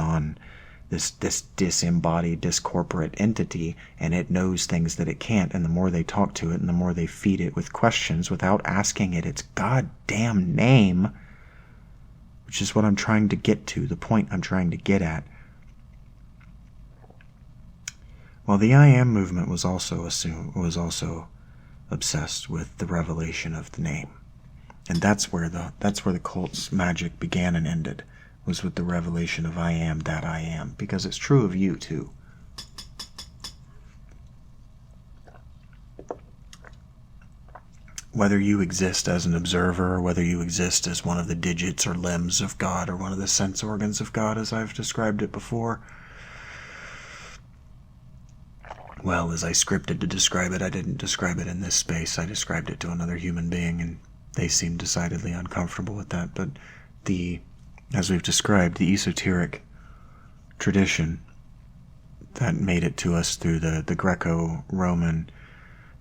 disembodied, discorporate entity, and it knows things that it can't, and the more they talk to it, and the more they feed it with questions without asking it its goddamn name, which is what I'm trying to get to, the point I'm trying to get at. Well, the I Am movement was also obsessed with the revelation of the name. And that's where the cult's magic began and ended, was with the revelation of I am that I am, because it's true of you too. Whether you exist as an observer, or whether you exist as one of the digits or limbs of God, or one of the sense organs of God, as I've described it before, well, as I scripted to describe it, I didn't describe it in this space. I described it to another human being, and they seemed decidedly uncomfortable with that. But as we've described, the esoteric tradition that made it to us through the Greco-Roman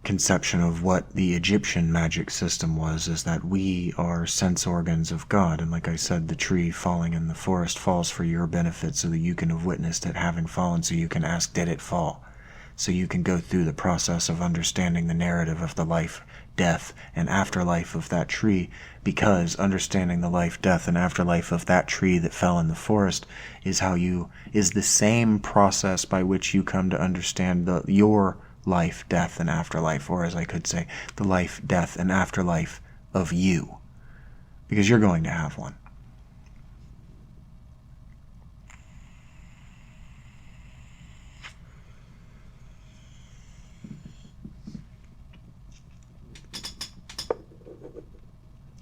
conception of what the Egyptian magic system was, is that we are sense organs of God. And like I said, the tree falling in the forest falls for your benefit so that you can have witnessed it having fallen, so you can ask, did it fall? So you can go through the process of understanding the narrative of the life, death, and afterlife of that tree, because understanding the life, death, and afterlife of that tree that fell in the forest is the same process by which you come to understand your life, death, and afterlife, or as I could say, the life, death, and afterlife of you, because you're going to have one.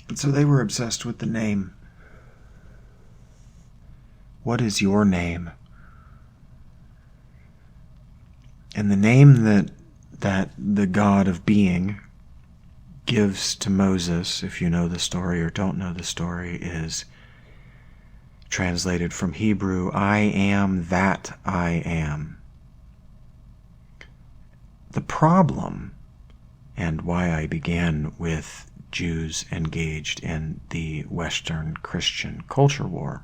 And so they were obsessed with the name. What is your name? And the name that the God of being gives to Moses, if you know the story or don't know the story, is translated from Hebrew, I am that I am. The problem, and why I began with Jews engaged in the Western Christian culture war,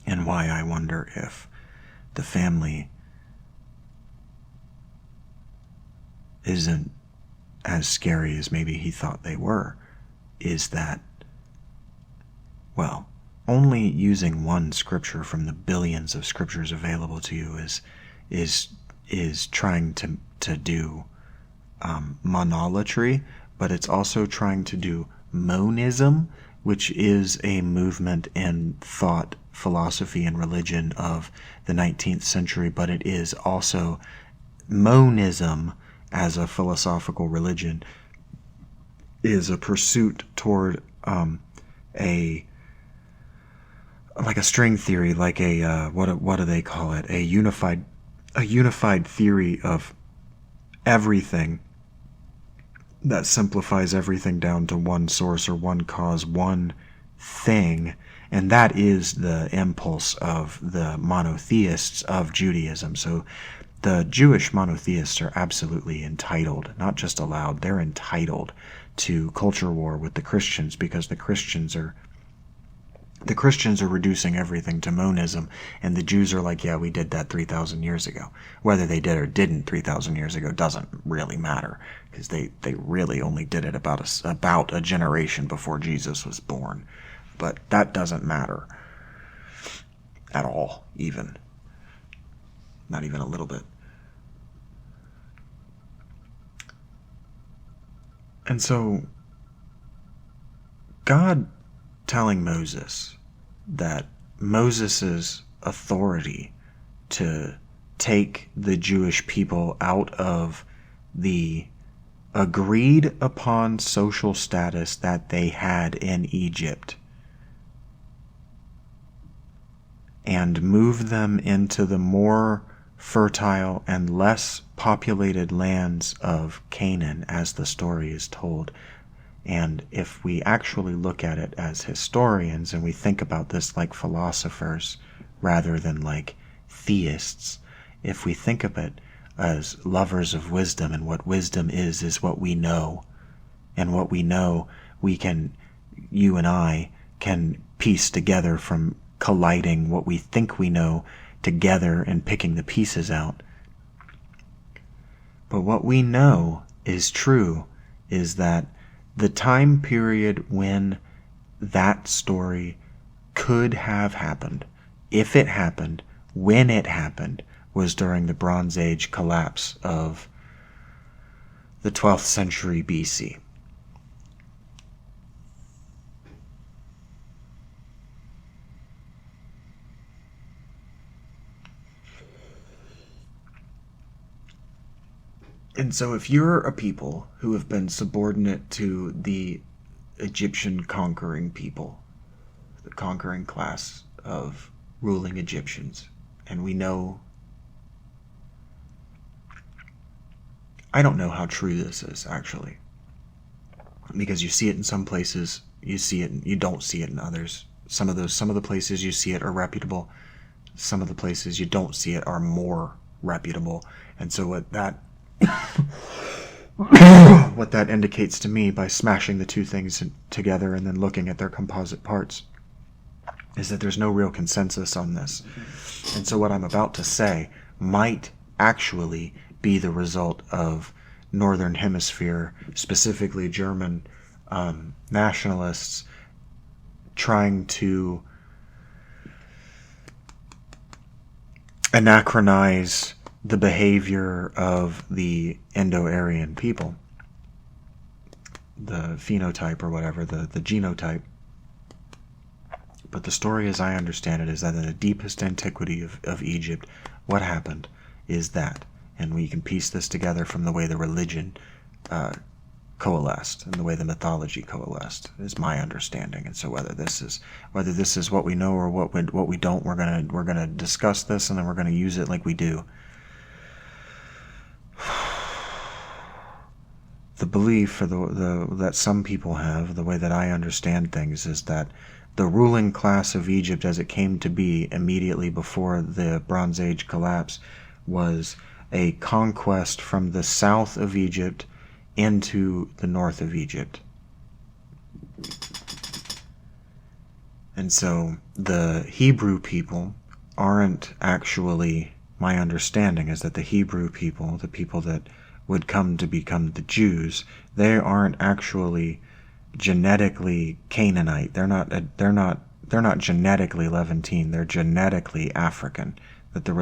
and why I wonder if the family isn't as scary as maybe he thought they were, is that, well, only using one scripture from the billions of scriptures available to you is trying to do monolatry, but it's also trying to do monism, which is a movement in thought, philosophy, and religion of the 19th century, but it is also monism as a philosophical religion is a pursuit toward a string theory, like a what do they call it? A unified theory of everything that simplifies everything down to one source or one cause, one thing, and that is the impulse of the monotheists of Judaism. So the Jewish monotheists are absolutely entitled, not just allowed, they're entitled to culture war with the Christians, because the Christians are reducing everything to monism, and the Jews are like, yeah, we did that 3,000 years ago. Whether they did or didn't 3,000 years ago doesn't really matter, because they really only did it about a generation before Jesus was born. But that doesn't matter at all, even. Not even a little bit. And so, God telling Moses that Moses' authority to take the Jewish people out of the agreed upon social status that they had in Egypt and move them into the more fertile and less populated lands of Canaan, as the story is told. And if we actually look at it as historians and we think about this like philosophers rather than like theists, if we think of it as lovers of wisdom, and what wisdom is what we know, and what we know you and I can piece together from colliding what we think we know together and picking the pieces out. But what we know is true is that the time period when that story could have happened, if it happened, when it happened, was during the Bronze Age collapse of the 12th century BC. And so if you're a people who have been subordinate to the Egyptian conquering people, the conquering class of ruling Egyptians, and we know, I don't know how true this is actually, because you see it in some places, you see it, you don't see it in others. Some of the places you see it are reputable. Some of the places you don't see it are more reputable. And so what that indicates to me, by smashing the two things together and then looking at their composite parts, is that there's no real consensus on this. And so what I'm about to say might actually be the result of Northern Hemisphere, specifically German nationalists, trying to anachronize the behavior of the Indo-Aryan people, the phenotype or whatever, the genotype. But the story, as I understand it, is that in the deepest antiquity of Egypt, what happened is that, and we can piece this together from the way the religion coalesced and the way the mythology coalesced, is my understanding. And so whether this is what we know or what we don't, we're gonna discuss this, and then we're gonna use it like we do. The belief that some people have, the way that I understand things, is that the ruling class of Egypt as it came to be immediately before the Bronze Age collapse was a conquest from the south of Egypt into the north of Egypt. And so the Hebrew people aren't actually, my understanding is that the Hebrew people, the people that would come to become the Jews, they aren't actually genetically Canaanite. They're not genetically Levantine. They're genetically African. That the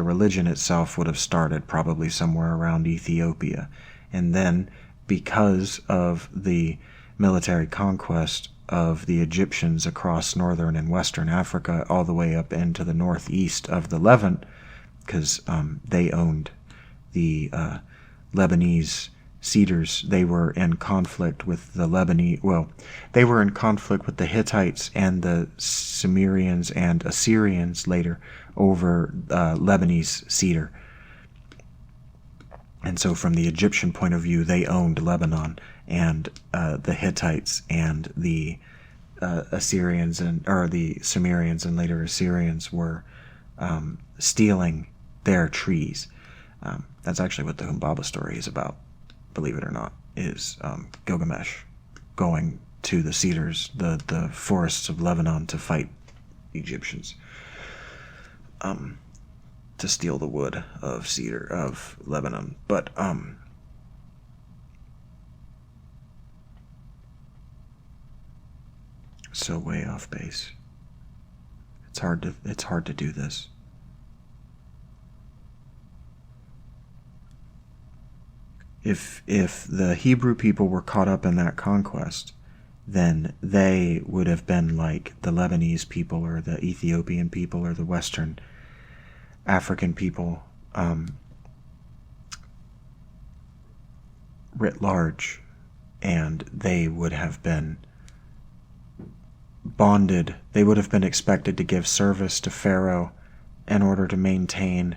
religion itself would have started probably somewhere around Ethiopia, and then because of the military conquest of the Egyptians across northern and western Africa, all the way up into the northeast of the Levant, because they owned the Lebanese cedars. They were in conflict with the they were in conflict with the Hittites and the Sumerians and Assyrians later over Lebanese cedar. And so from the Egyptian point of view, they owned Lebanon, and the Hittites and the Assyrians or the Sumerians and later Assyrians were stealing their trees. That's actually what the Humbaba story is about, believe it or not, is Gilgamesh going to the cedars, the forests of Lebanon, to fight Egyptians, to steal the wood of cedar of Lebanon. But so way off base. It's hard to do this. If the Hebrew people were caught up in that conquest, then they would have been like the Lebanese people or the Ethiopian people or the Western African people writ large, and they would have been bonded. They would have been expected to give service to Pharaoh in order to maintain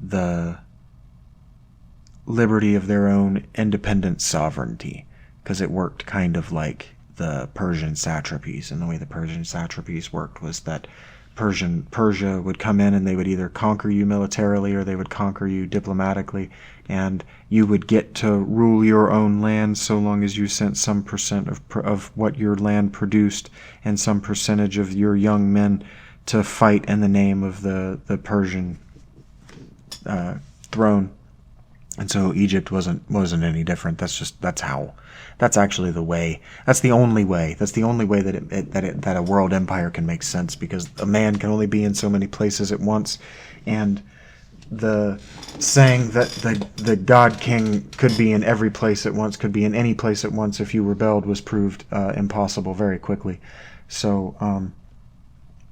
the liberty of their own independent sovereignty, because it worked kind of like the Persian satrapies. And the way the Persian satrapies worked was that Persia would come in and they would either conquer you militarily or they would conquer you diplomatically, and you would get to rule your own land so long as you sent some percent of what your land produced and some percentage of your young men to fight in the name of the Persian throne. And so Egypt wasn't any different. That's actually the way. That's the only way. That's the only way that a world empire can make sense, because a man can only be in so many places at once, and the saying that the God King could be in every place at once, could be in any place at once if you rebelled, was proved impossible very quickly. So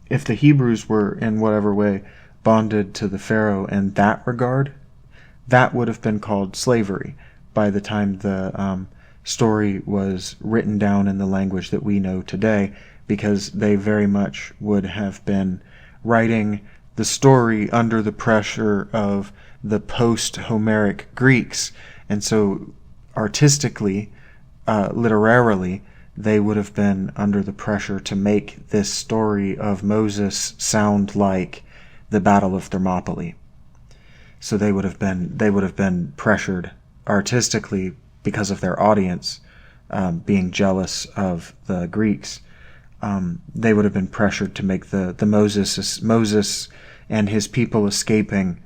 if the Hebrews were in whatever way bonded to the Pharaoh in that regard, that would have been called slavery by the time the story was written down in the language that we know today, because they very much would have been writing the story under the pressure of the post-Homeric Greeks. And so artistically, literarily, they would have been under the pressure to make this story of Moses sound like the Battle of Thermopylae. So they would have been pressured artistically because of their audience being jealous of the Greeks. They would have been pressured to make the Moses and his people escaping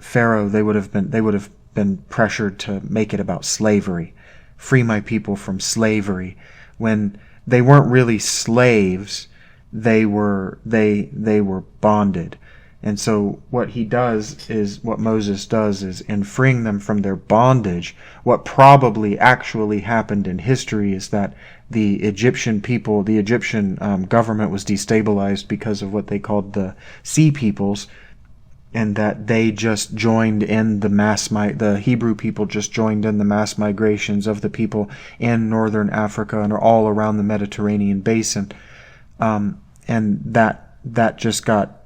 Pharaoh. They would have been pressured to make it about slavery. Free my people from slavery, when they weren't really slaves. They were bonded. And so what Moses does is, in freeing them from their bondage, what probably actually happened in history is that the Egyptian people, the Egyptian government was destabilized because of what they called the Sea Peoples, and that they just joined in the Hebrew people just joined in the mass migrations of the people in northern Africa and all around the Mediterranean basin. And that just got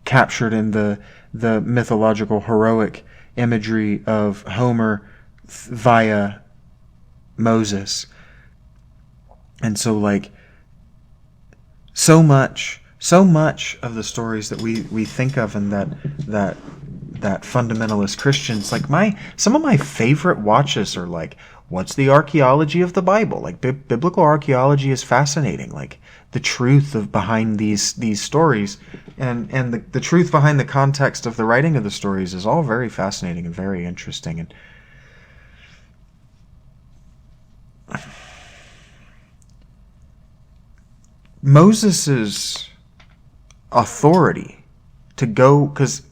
captured in the mythological heroic imagery of Homer via Moses. And so so much of the stories that we think of and that fundamentalist Christians, some of my favorite watches are what's the archaeology of the Bible? Biblical archaeology is fascinating. The truth behind these stories and the truth behind the context of the writing of the stories is all very fascinating and very interesting. And Moses's authority to go, because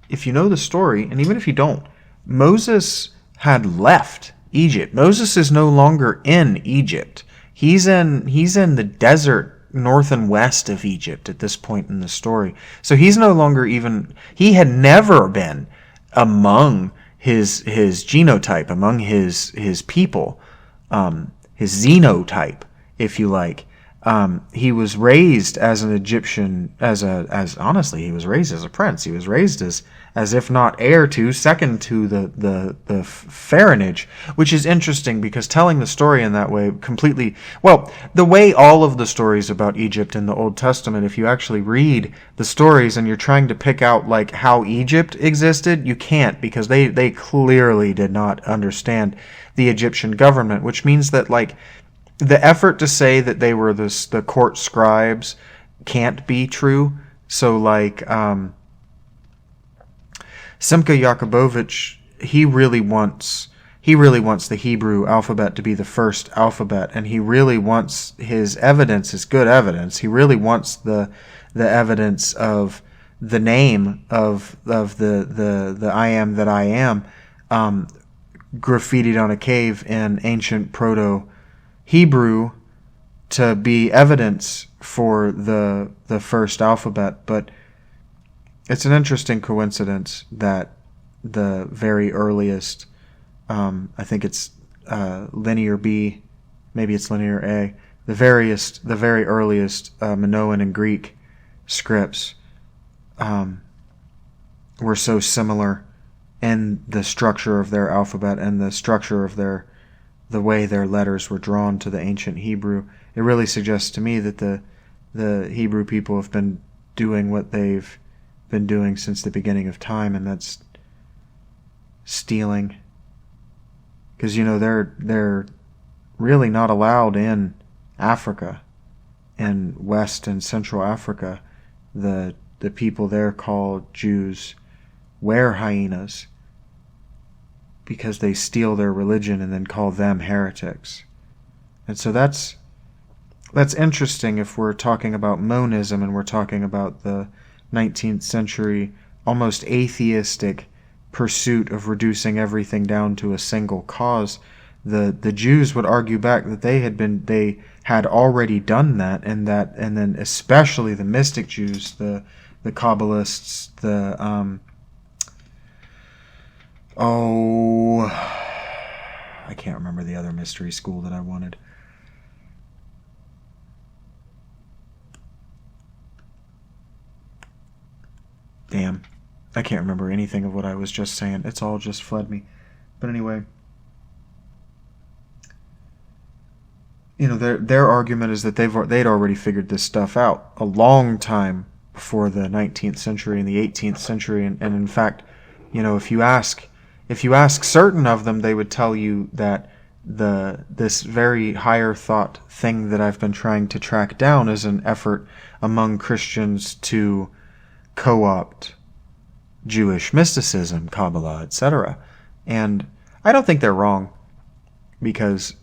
if you know the story, and even if you don't, Moses had left Egypt. Moses is no longer in Egypt. He's in the desert north and west of Egypt at this point in the story. So he's no longer he had never been among his genotype, among his people, his xenotype, if you like. He was raised as an Egyptian, honestly, he was raised as a prince. He was raised as if not heir to, second to the Pharaoh, which is interesting because telling the story in that way the way all of the stories about Egypt in the Old Testament, if you actually read the stories and you're trying to pick out how Egypt existed, you can't, because they clearly did not understand the Egyptian government, which means that the effort to say that they were the court scribes can't be true. So Simcha Jakubowicz, he really wants the Hebrew alphabet to be the first alphabet, and he really wants his evidence, his good evidence. He really wants the evidence of the name of the I am that I am graffitied on a cave in ancient Proto-Hebrew to be evidence for the first alphabet. But it's an interesting coincidence that the very earliest, I think it's Linear B, maybe it's Linear A, the very earliest Minoan and Greek scripts were so similar in the structure of their alphabet and the structure of the way their letters were drawn to the ancient Hebrew. It really suggests to me that the Hebrew people have been doing what they've been doing since the beginning of time, and that's stealing. Because they're really not allowed in Africa, in West and Central Africa. The people there called Jews were hyenas because they steal their religion and then call them heretics. And so that's interesting if we're talking about monism and we're talking about the 19th century, almost atheistic pursuit of reducing everything down to a single cause, the Jews would argue back that they had already done that, and then especially the mystic Jews, the Kabbalists, I can't remember the other mystery school that I wanted. Damn. I can't remember anything of what I was just saying. It's all just fled me. But anyway, their argument is that they'd already figured this stuff out a long time before the 19th century and the 18th century, and in fact, if you ask certain of them, they would tell you that this very higher thought thing that I've been trying to track down is an effort among Christians to co-opt Jewish mysticism, Kabbalah, etc. And I don't think they're wrong, because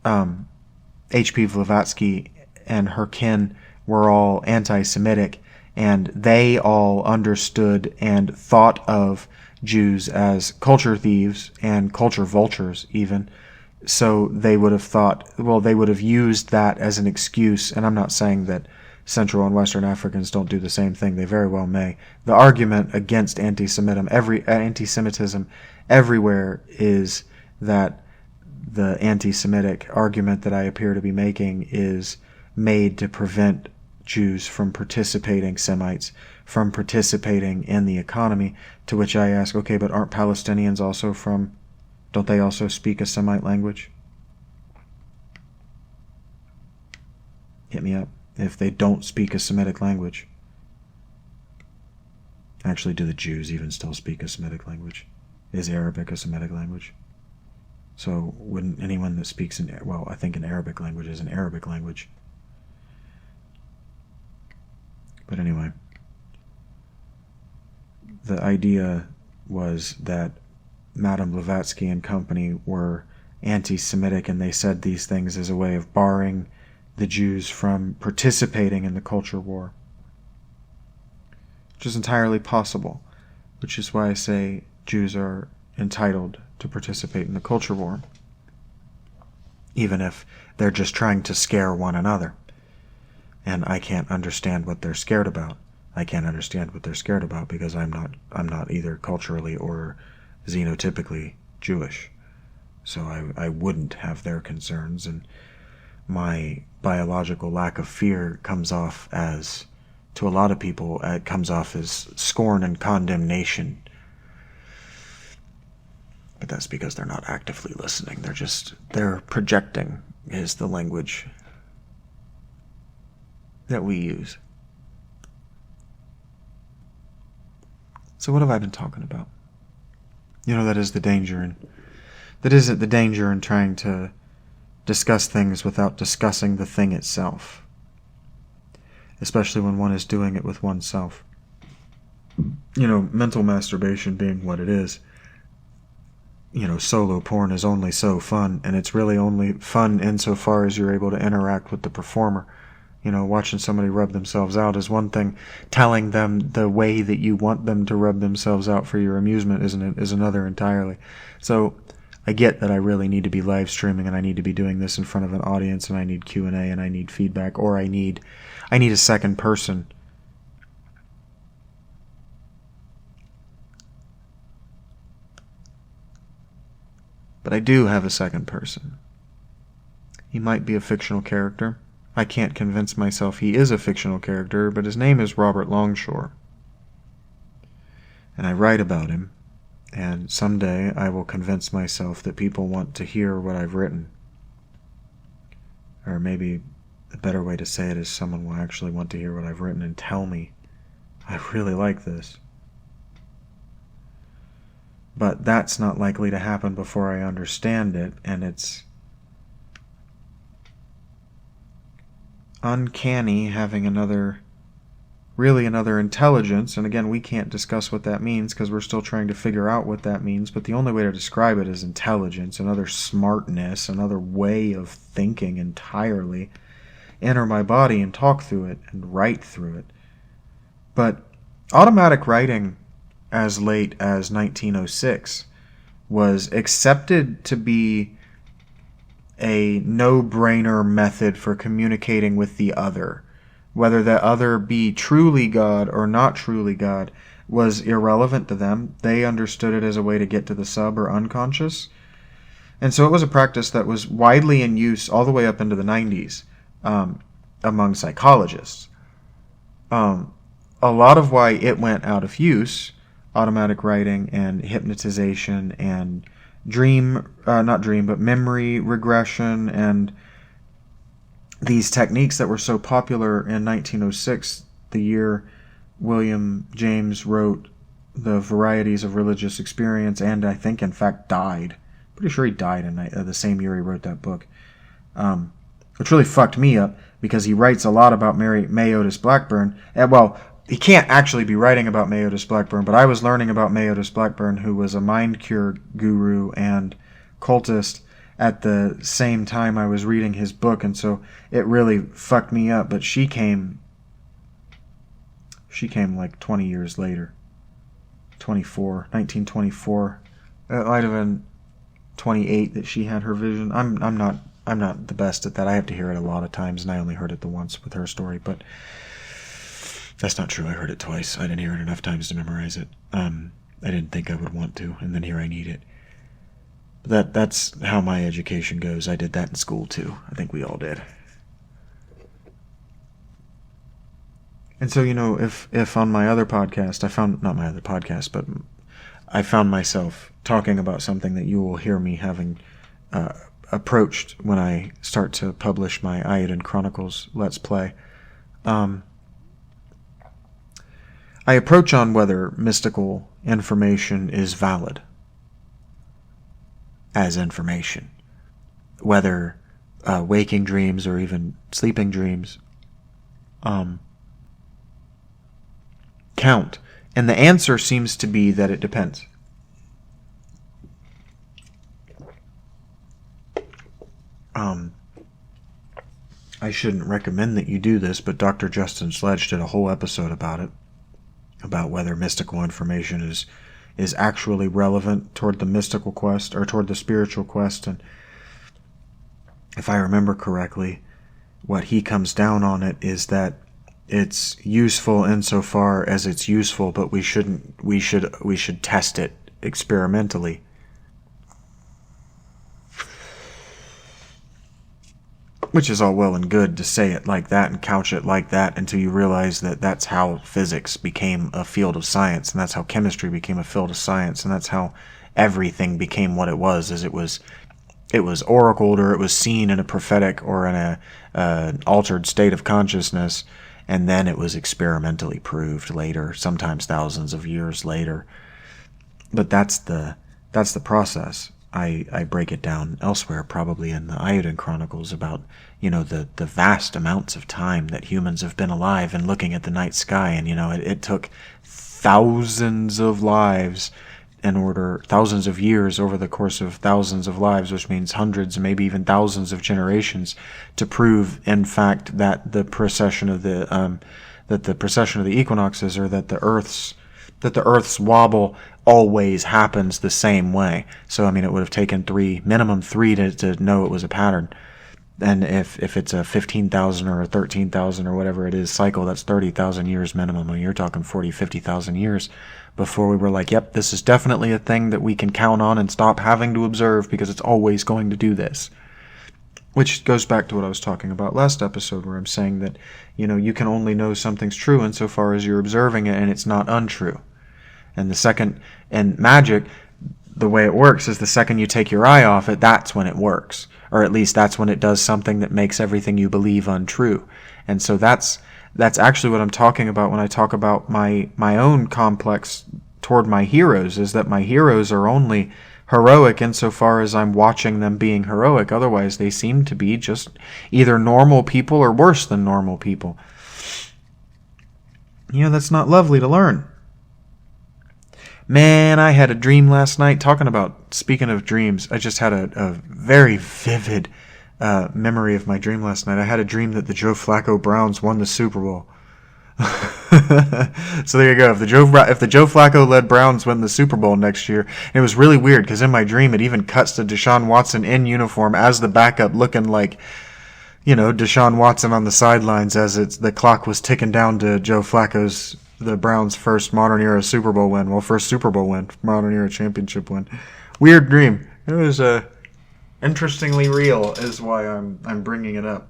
H.P. Blavatsky and her kin were all anti-Semitic, and they all understood and thought of Jews as culture thieves and culture vultures even. So they would have used that as an excuse, and I'm not saying that Central and Western Africans don't do the same thing. They very well may. The argument against anti-Semitism everywhere is that the anti-Semitic argument that I appear to be making is made to prevent Jews from participating, Semites, from participating in the economy, to which I ask, okay, but aren't Palestinians also don't they also speak a Semite language? Hit me up. If they don't speak a Semitic language. Actually, do the Jews even still speak a Semitic language? Is Arabic a Semitic language? So wouldn't anyone that speaks I think an Arabic language is an Arabic language. But anyway, the idea was that Madame Blavatsky and company were anti-Semitic, and they said these things as a way of barring the Jews from participating in the culture war, which is entirely possible, which is why I say Jews are entitled to participate in the culture war, even if they're just trying to scare one another. And I can't understand what they're scared about. I can't understand what they're scared about because I'm not either culturally or xenotypically Jewish. So I wouldn't have their concerns, and my biological lack of fear comes off as, to a lot of people, it comes off as scorn and condemnation. But that's because they're not actively listening. They're projecting is the language that we use. So what have I been talking about? That is the danger, that isn't the danger in trying to discuss things without discussing the thing itself, especially when one is doing it with oneself. Mental masturbation being what it is. Solo porn is only so fun, and it's really only fun insofar as you're able to interact with the performer. Watching somebody rub themselves out is one thing. Telling them the way that you want them to rub themselves out for your amusement is another entirely. So I get that I really need to be live streaming, and I need to be doing this in front of an audience, and I need Q&A, and I need feedback, or I need a second person. But I do have a second person. He might be a fictional character. I can't convince myself he is a fictional character, but his name is Robert Longshore. And I write about him, and someday I will convince myself that people want to hear what I've written. Or maybe a better way to say it is someone will actually want to hear what I've written and tell me, I really like this. But that's not likely to happen before I understand it, and it's uncanny having another intelligence, and again, we can't discuss what that means because we're still trying to figure out what that means, but the only way to describe it is intelligence, another smartness, another way of thinking entirely, enter my body and talk through it and write through it. But automatic writing as late as 1906 was accepted to be a no-brainer method for communicating with the other. Whether that other be truly God or not truly God was irrelevant to them. They understood it as a way to get to the sub or unconscious. And so it was a practice that was widely in use all the way up into the 90s among psychologists. A lot of why it went out of use, automatic writing and hypnotization and memory regression and these techniques that were so popular in 1906, the year William James wrote The Varieties of Religious Experience, and I think, in fact, died. Pretty sure he died in the same year he wrote that book. Which really fucked me up, because he writes a lot about May Otis Blackburn. Well, he can't actually be writing about May Otis Blackburn, but I was learning about May Otis Blackburn, who was a mind cure guru and cultist, at the same time I was reading his book, and so it really fucked me up. But she came like 20 years later. 1924. It might have been 28 that she had her vision. I'm not the best at that. I have to hear it a lot of times, and I only heard it the once with her story, but that's not true. I heard it twice. I didn't hear it enough times to memorize it. I didn't think I would want to, and then here I need it. That's how my education goes. I did that in school too. I think we all did. And so, if on my other podcast, I found myself talking about something that you will hear me having approached when I start to publish my Iodine Chronicles Let's Play. I approach on whether mystical information is valid as information, whether waking dreams or even sleeping dreams count. And the answer seems to be that it depends. I shouldn't recommend that you do this, but Dr. Justin Sledge did a whole episode about it, about whether mystical information is actually relevant toward the mystical quest or toward the spiritual quest. And if I remember correctly, what he comes down on it is that it's useful insofar as it's useful, but we should test it experimentally. Which is all well and good to say it like that and couch it like that until you realize that that's how physics became a field of science, and that's how chemistry became a field of science, and that's how everything became what it was, as it was oracled, or it was seen in a prophetic or in a altered state of consciousness, and then it was experimentally proved later, sometimes thousands of years later. But that's the process. I break it down elsewhere, probably in the Iodine Chronicles, about the vast amounts of time that humans have been alive and looking at the night sky, and it took thousands of lives thousands of years over the course of thousands of lives, which means hundreds, maybe even thousands of generations, to prove, in fact, that the precession of the equinoxes, or that the Earth's wobble always happens the same way. So, it would have taken minimum three to know it was a pattern. And if it's a 15,000 or a 13,000 or whatever it is cycle, that's 30,000 years minimum. You're talking 40, 50,000 years before we were like, yep, this is definitely a thing that we can count on and stop having to observe, because it's always going to do this. Which goes back to what I was talking about last episode, where I'm saying that, you can only know something's true insofar as you're observing it and it's not untrue. And magic, the way it works is the second you take your eye off it, that's when it works. Or at least that's when it does something that makes everything you believe untrue. And so that's actually what I'm talking about when I talk about my own complex toward my heroes, is that my heroes are only heroic insofar as I'm watching them being heroic. Otherwise, they seem to be just either normal people or worse than normal people. That's not lovely to learn. Man, I had a dream last night. Speaking of dreams, I just had a very vivid memory of my dream last night. I had a dream that the Joe Flacco Browns won the Super Bowl. So there you go. If the Joe Flacco led Browns win the Super Bowl next year, and it was really weird because in my dream it even cuts to Deshaun Watson in uniform as the backup, looking like, Deshaun Watson on the sidelines as the clock was ticking down to Joe Flacco's, the Browns' first modern era Super Bowl win. Well, first Super Bowl win, modern era championship win. Weird dream. It was interestingly real, is why I'm bringing it up.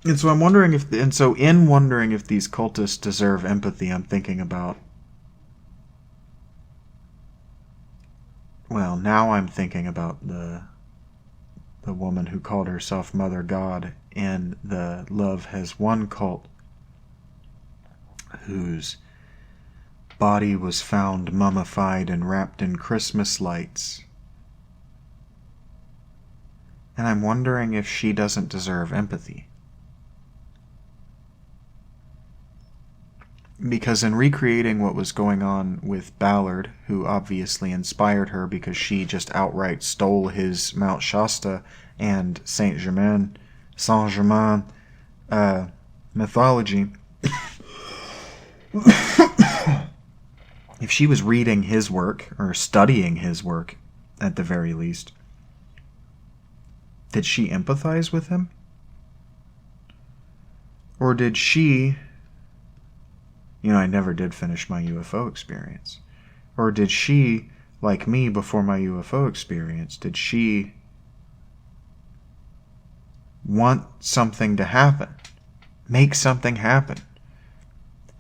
And so I'm wondering if, in wondering if these cultists deserve empathy, I'm thinking about, well, now I'm thinking about the woman who called herself Mother God in the Love Has Won cult, whose body was found mummified and wrapped in Christmas lights. And I'm wondering if she doesn't deserve empathy. Because in recreating what was going on with Ballard, who obviously inspired her because she just outright stole his Mount Shasta and Saint-Germain mythology, if she was reading his work, or studying his work at the very least, did she empathize with him? Or did she... I never did finish my UFO experience. Or did she, like me before my UFO experience, did she want something to happen? Make something happen?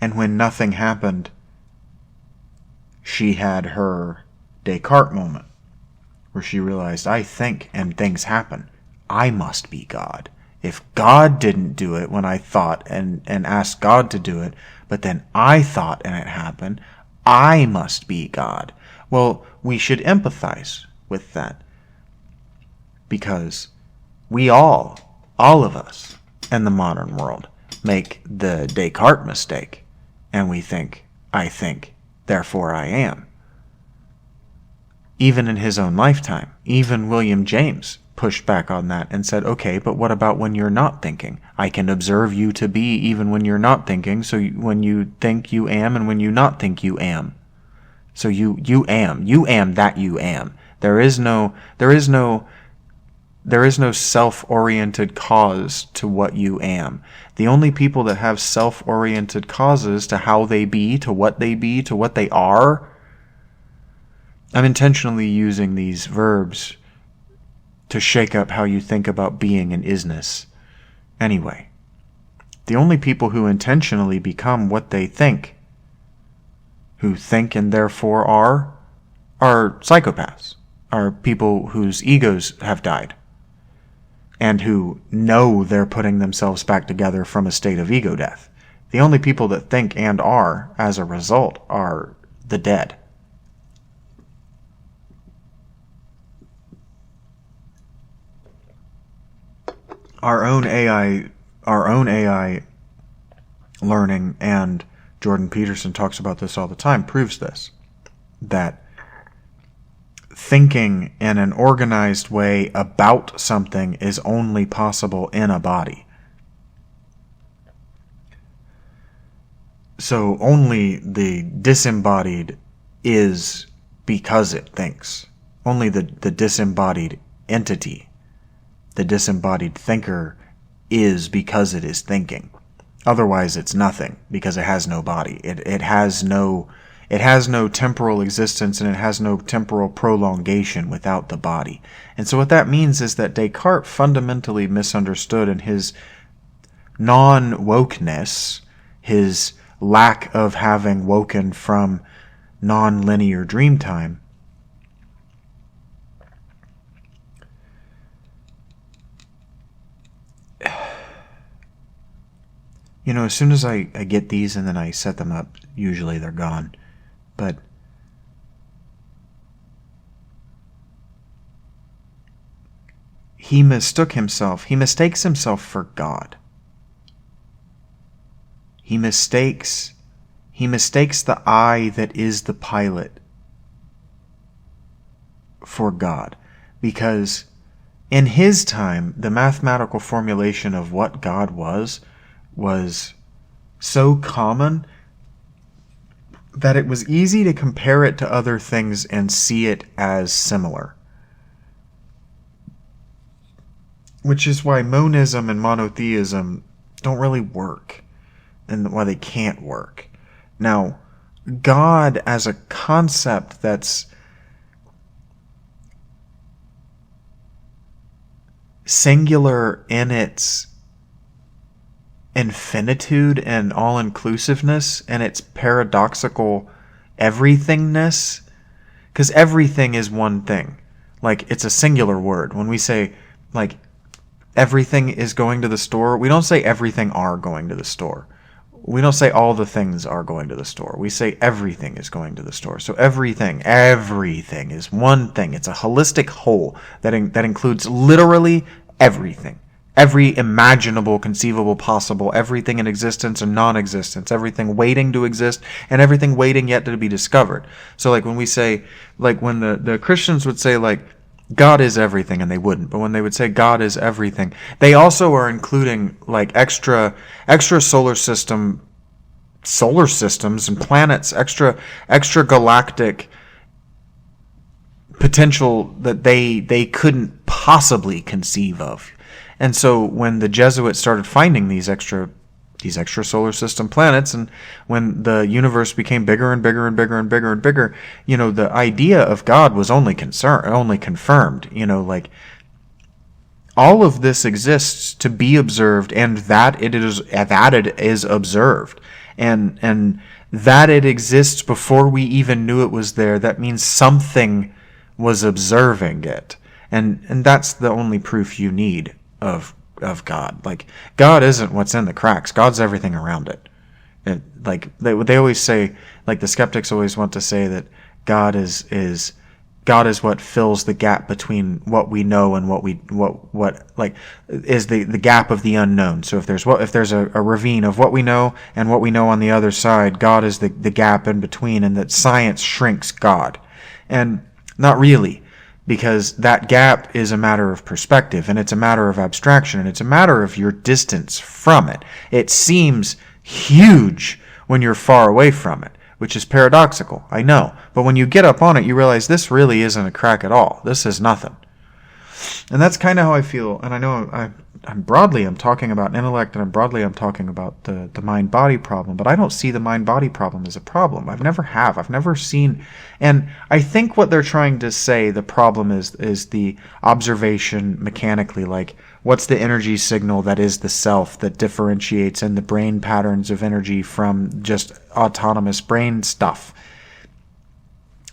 And when nothing happened, she had her Descartes moment, where she realized, I think and things happen. I must be God. If God didn't do it when I thought and asked God to do it, but then I thought and it happened, I must be God. Well, we should empathize with that. Because we all of us in the modern world, make the Descartes mistake. And we think, I think, therefore I am. Even in his own lifetime, even William James pushed back on that and said, okay, but what about when you're not thinking? I can observe you to be even when you're not thinking, so when you think you am and when you not think you am. So you am that you am. There is no self-oriented cause to what you am. The only people that have self-oriented causes to how they be, to what they are. I'm intentionally using these verbs to shake up how you think about being and isness. Anyway, the only people who intentionally become what they think, who think and therefore are psychopaths, are people whose egos have died, and who know they're putting themselves back together from a state of ego death. The only people that think and are, as a result, are the dead. Our own AI learning, and Jordan Peterson talks about this all the time, proves this, that thinking in an organized way about something is only possible in a body. So only the disembodied is because it thinks. Only the disembodied entity, the disembodied thinker, is because it is thinking. Otherwise it's nothing, because it has no body. It has no temporal existence, and it has no temporal prolongation without the body. And so what that means is that Descartes fundamentally misunderstood in his non-wokeness, his lack of having woken from non-linear dream time, as soon as I get these and then I set them up, usually they're gone. But he mistakes himself for God. He mistakes the I that is the pilot for God, because in his time, the mathematical formulation of what God was so common that it was easy to compare it to other things and see it as similar. Which is why monism and monotheism don't really work, and why they can't work. Now, God as a concept that's singular in its infinitude and all-inclusiveness and its paradoxical everythingness, because everything is one thing. Like, it's a singular word. When we say, like, everything is going to the store, we don't say everything are going to the store. We don't say all the things are going to the store. We say everything is going to the store. So everything is one thing. It's a holistic whole that includes literally everything. Every imaginable, conceivable, possible, everything in existence and non-existence, everything waiting to exist, and everything waiting yet to be discovered. So like when we say, like when the Christians would say like, God is everything, and they wouldn't, but when they would say God is everything, they also are including like extra solar systems and planets, extra galactic potential that they couldn't possibly conceive of. And so when the Jesuits started finding these extra solar system planets, and when the universe became bigger and bigger and bigger and bigger and bigger, you know, the idea of God was only confirmed. You know, like, all of this exists to be observed, and that it is observed, and that it exists before we even knew it was there. That means something was observing it, and that's the only proof you need of God. Like, God isn't what's in the cracks. God's everything around it. And like they always say, like the skeptics always want to say that God is what fills the gap between what we know and what like is the gap of the unknown. So if there's a ravine of what we know and what we know on the other side, God is the gap in between, and that science shrinks God. And not really. Because that gap is a matter of perspective, and it's a matter of abstraction, and it's a matter of your distance from it. It seems huge when you're far away from it, which is paradoxical, I know. But when you get up on it, you realize this really isn't a crack at all. This is nothing. And that's kind of how I feel. And I know I'm talking about intellect, and I'm talking about the mind-body problem, but I don't see the mind-body problem as a problem. I've never seen, and I think what they're trying to say the problem is the observation mechanically, like what's the energy signal that is the self that differentiates in the brain patterns of energy from just autonomous brain stuff.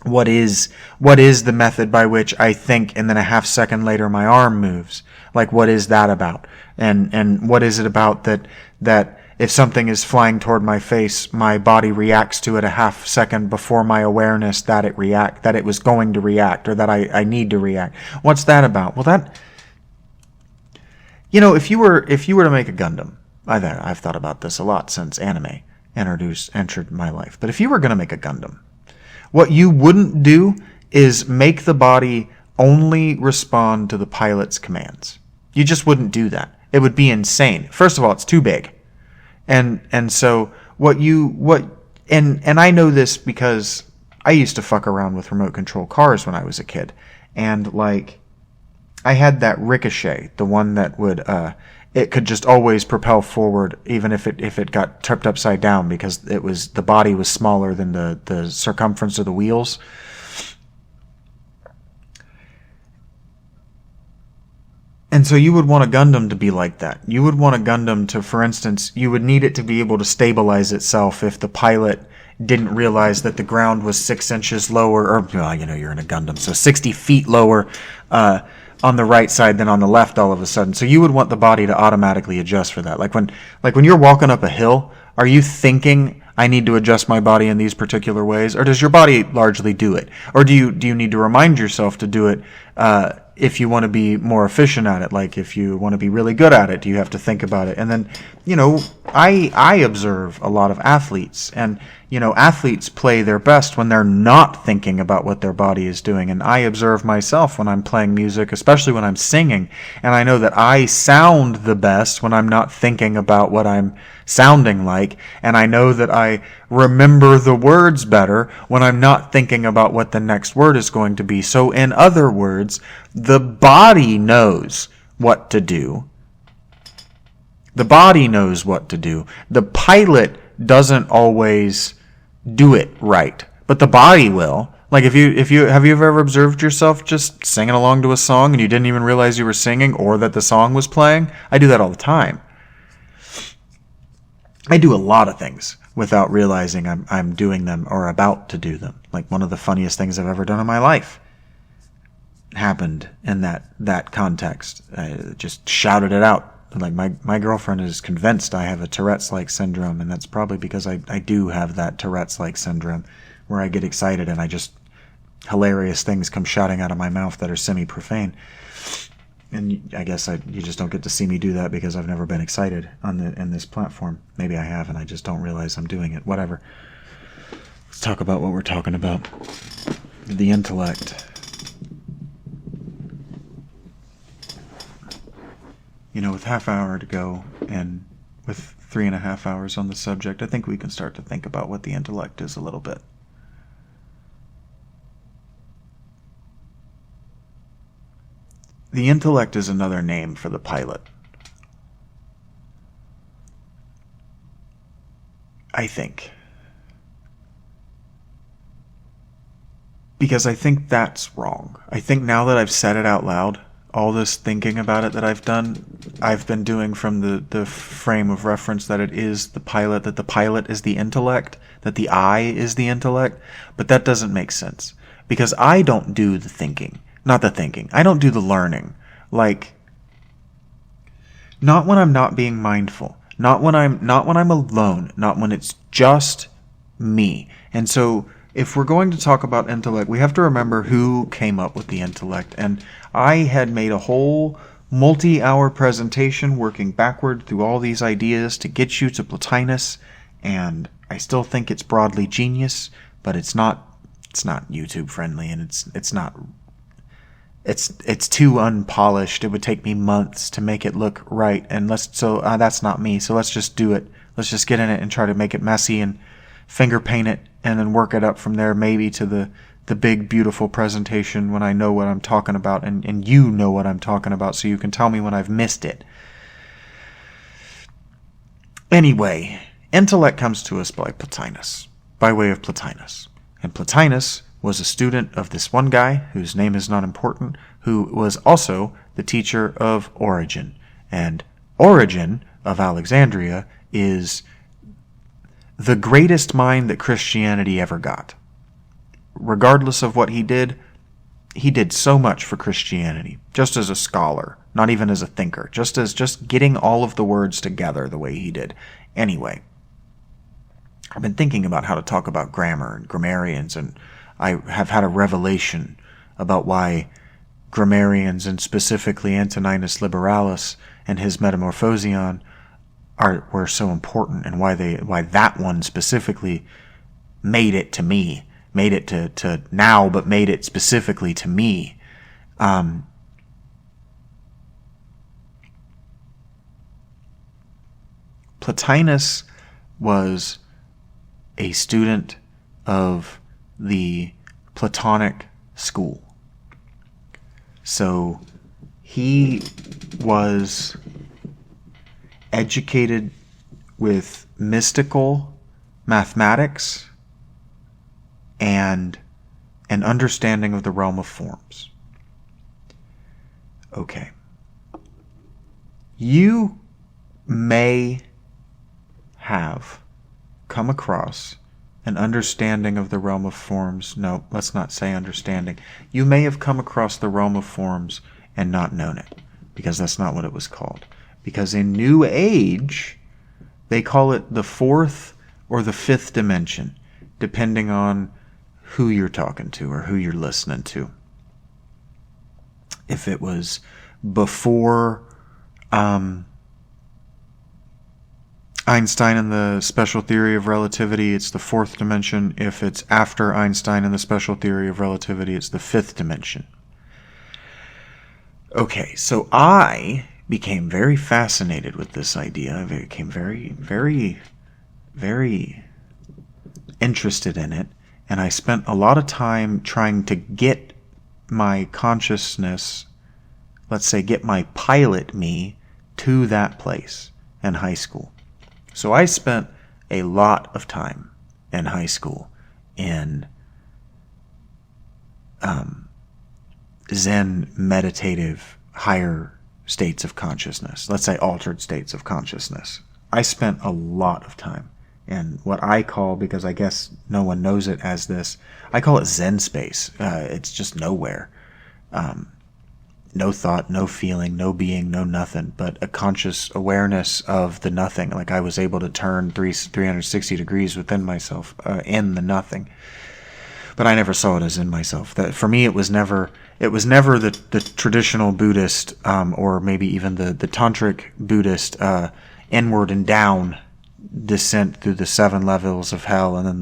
What is the method by which I think and then a half second later my arm moves? Like, what is that about? And what is it about that if something is flying toward my face, my body reacts to it a half second before my awareness that it was going to react, or that I need to react? What's that about? Well, that, you know, if you were to make a Gundam, I've thought about this a lot since anime entered my life. But if you were going to make a Gundam, what you wouldn't do is make the body only respond to the pilot's commands. You just wouldn't do that. It would be insane. First of all, it's too big. And so and I know this because I used to fuck around with remote control cars when I was a kid. And like, I had that Ricochet, the one that would it could just always propel forward, even if it got tipped upside down, because the body was smaller than the circumference of the wheels. And so you would want a Gundam to be like that. You would want a Gundam to, for instance, you would need it to be able to stabilize itself if the pilot didn't realize that the ground was 6 inches lower, or, well, you know, you're in a Gundam, so 60 feet lower on the right side than on the left all of a sudden. So you would want the body to automatically adjust for that. Like when you're walking up a hill, are you thinking, I need to adjust my body in these particular ways? Or does your body largely do it? Or do you need to remind yourself to do it if you want to be more efficient at it? Like if you want to be really good at it, do you have to think about it? And then, you know, I observe a lot of athletes, and, Athletes play their best when they're not thinking about what their body is doing. And I observe myself when I'm playing music, especially when I'm singing, and I know that I sound the best when I'm not thinking about what I'm sounding like. And I know that I remember the words better when I'm not thinking about what the next word is going to be. So in other words, the body knows what to do. The body knows what to do. The pilot doesn't always do it right, but the body will. Like if you have you ever observed yourself just singing along to a song and you didn't even realize you were singing or that the song was playing? I do that all the time. I do a lot of things without realizing I'm doing them or about to do them. Like one of the funniest things I've ever done in my life happened in that context. I just shouted it out. Like my girlfriend is convinced I have a Tourette's-like syndrome, and that's probably because I do have that Tourette's-like syndrome where I get excited and I just hilarious things come shouting out of my mouth that are semi-profane. And I guess you just don't get to see me do that because I've never been excited in this platform. Maybe I have and I just don't realize I'm doing it. Whatever. Let's talk about what we're talking about. The intellect. With half hour to go and with 3.5 hours on the subject, I think we can start to think about what the intellect is a little bit. The intellect is another name for the pilot. I think. Because I think that's wrong. I think now that I've said it out loud, all this thinking about it that I've been doing from the frame of reference that it is the pilot, that the pilot is the intellect, that the I is the intellect, but that doesn't make sense. Because I don't do the thinking. Not the thinking. I don't do the learning. Like, not when I'm not being mindful. Not when I'm alone. Not when it's just me. And so, if we're going to talk about intellect, we have to remember who came up with the intellect. And I had made a whole multi-hour presentation working backward through all these ideas to get you to Plotinus, and I still think it's broadly genius, but it's not YouTube friendly, and it's too unpolished. It would take me months to make it look right, and that's not me. So let's just do it. Let's just get in it and try to make it messy and finger paint it, and then work it up from there, maybe to the big, beautiful presentation when I know what I'm talking about, and you know what I'm talking about, so you can tell me when I've missed it. Anyway, intellect comes to us by Plotinus, by way of Plotinus. And Plotinus was a student of this one guy, whose name is not important, who was also the teacher of Origen. And Origen of Alexandria is the greatest mind that Christianity ever got. Regardless of what he did so much for Christianity, just as a scholar, not even as a thinker, just getting all of the words together the way he did. Anyway, I've been thinking about how to talk about grammar and grammarians, and I have had a revelation about why grammarians, and specifically Antoninus Liberalis and his Metamorphosion, were so important, and why that one specifically made it to me, made it to now, but made it specifically to me. Plotinus was a student of the Platonic school. So he was educated with mystical mathematics and an understanding of the realm of forms. Okay. You may have come across an understanding of the realm of forms. No, let's not say understanding. You may have come across the realm of forms and not known it, because that's not what it was called. Because in New Age, they call it the fourth or the fifth dimension, depending on who you're talking to or who you're listening to. If it was before, Einstein and the special theory of relativity, it's the fourth dimension. If it's after Einstein and the special theory of relativity, it's the fifth dimension. Okay, so I became very fascinated with this idea. I became very, very, very interested in it. And I spent a lot of time trying to get my consciousness, let's say, get my pilot me to that place in high school. So I spent a lot of time in high school in Zen meditative higher states of consciousness. Let's say altered states of consciousness. I spent a lot of time in what I call, because I guess no one knows it as this, I call it Zen space. It's just nowhere. No thought, no feeling, no being, no nothing, but a conscious awareness of the nothing. Like I was able to turn 360 degrees within myself, in the nothing. But I never saw it as in myself. That for me, it was never the traditional Buddhist, or maybe even the tantric Buddhist, inward and down descent through the 7 levels of hell and then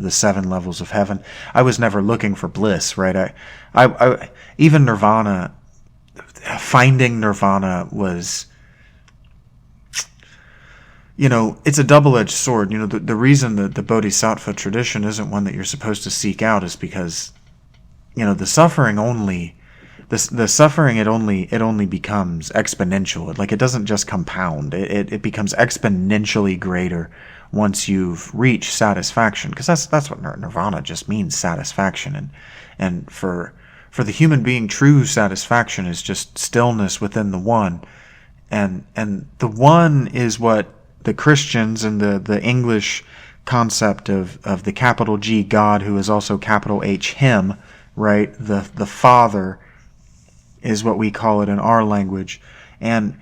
the 7 levels of heaven. I was never looking for bliss, right? I even nirvana. Finding nirvana was, it's a double-edged sword. The reason that the bodhisattva tradition isn't one that you're supposed to seek out is because, the suffering only, the suffering, it only becomes exponential. Like it doesn't just compound. It becomes exponentially greater once you've reached satisfaction. Because that's what nirvana just means, satisfaction. And for the human being, true satisfaction is just stillness within the one. And the one is what the Christians and the English concept of the capital G God, who is also capital H Him, right? The Father is what we call it in our language. And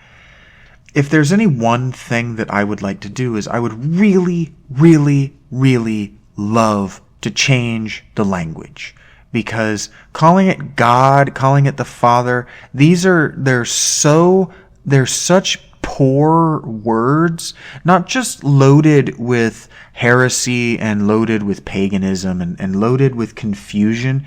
if there's any one thing that I would like to do is I would really, really, really love to change the language. Because calling it God, calling it the Father, they're such poor words, not just loaded with heresy and loaded with paganism and loaded with confusion.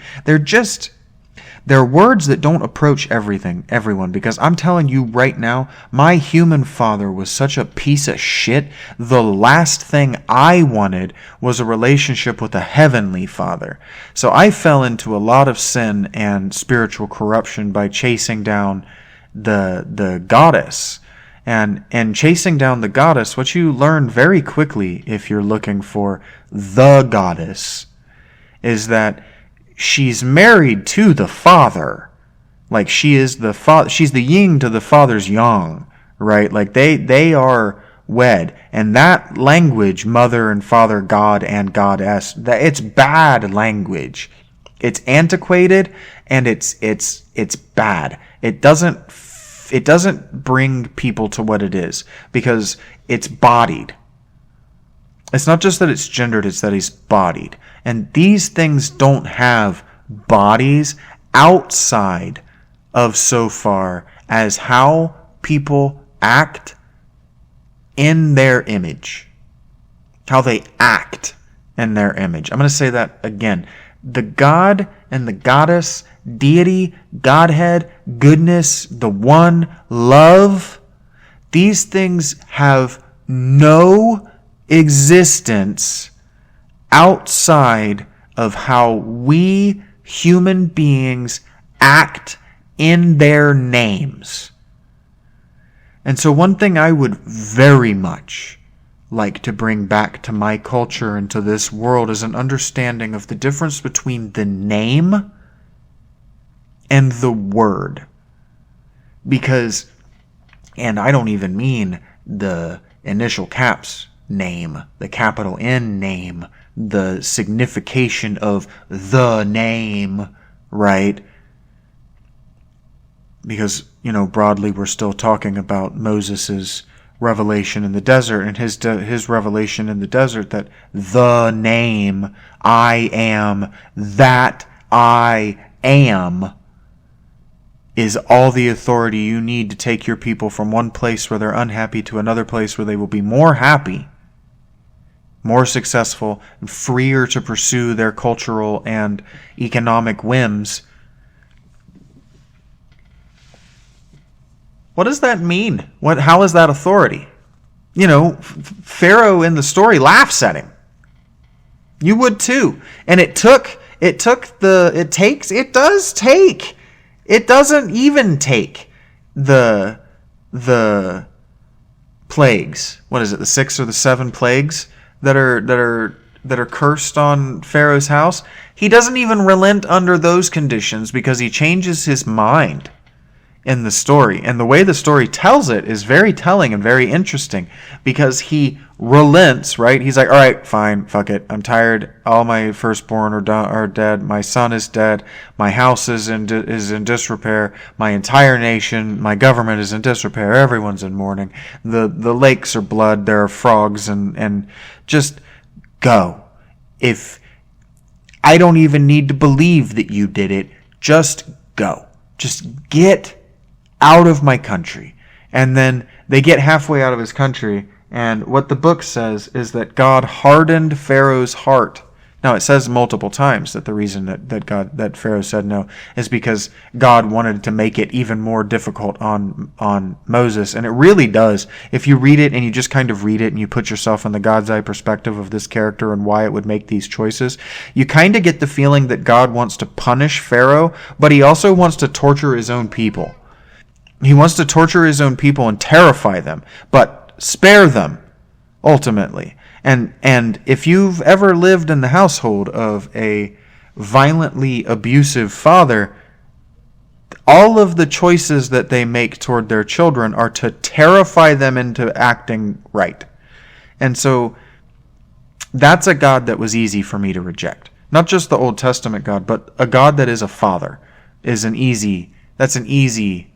They're words that don't approach everyone, because I'm telling you right now, my human father was such a piece of shit. The last thing I wanted was a relationship with a heavenly father. So I fell into a lot of sin and spiritual corruption by chasing down the goddess. And chasing down the goddess, what you learn very quickly if you're looking for the goddess is that she's married to the father. Like she is the father, she's the yin to the father's yang, right? Like they are wed. And that language, mother and father, God and goddess, it's bad language. It's antiquated and it's bad. It doesn't bring people to what it is, because it's bodied. It's not just that it's gendered, it's that he's bodied. And these things don't have bodies outside of so far as how people act in their image. How they act in their image. I'm going to say that again. The God and the goddess, deity, Godhead, goodness, the one, love, these things have no existence outside of how we human beings act in their names. And so one thing I would very much like to bring back to my culture and to this world is an understanding of the difference between the name and the word. Because, and I don't even mean the initial caps name, the capital N name, the signification of the name, right? Because, broadly we're still talking about Moses's revelation in the desert and his revelation in the desert that the name, I am, that I am, is all the authority you need to take your people from one place where they're unhappy to another place where they will be more happy, more successful, and freer to pursue their cultural and economic whims. What does that mean? How is that authority? Pharaoh in the story laughs at him. You would too. And it doesn't even take the plagues. What is it? The 6 or the 7 plagues that are cursed on Pharaoh's house. He doesn't even relent under those conditions because he changes his mind in the story. And the way the story tells it is very telling and very interesting because he relents, right? He's like, all right, fine, fuck it. I'm tired. All my firstborn are dead. My son is dead. My house is in disrepair. My entire nation, my government is in disrepair. Everyone's in mourning. The lakes are blood. There are frogs and just go. If I don't even need to believe that you did it, just go. Just get out of my country. And then they get halfway out of his country, and what the book says is that God hardened Pharaoh's heart. Now it says multiple times that the reason that Pharaoh said no is because God wanted to make it even more difficult on Moses. And it really does. If you read it and you just kind of read it and you put yourself in the God's eye perspective of this character and why it would make these choices, you kind of get the feeling that God wants to punish Pharaoh, but he also wants to torture his own people. He wants to torture his own people and terrify them, but spare them, ultimately. And if you've ever lived in the household of a violently abusive father, all of the choices that they make toward their children are to terrify them into acting right. And so that's a God that was easy for me to reject. Not just the Old Testament God, but a God that is a father is that's an easy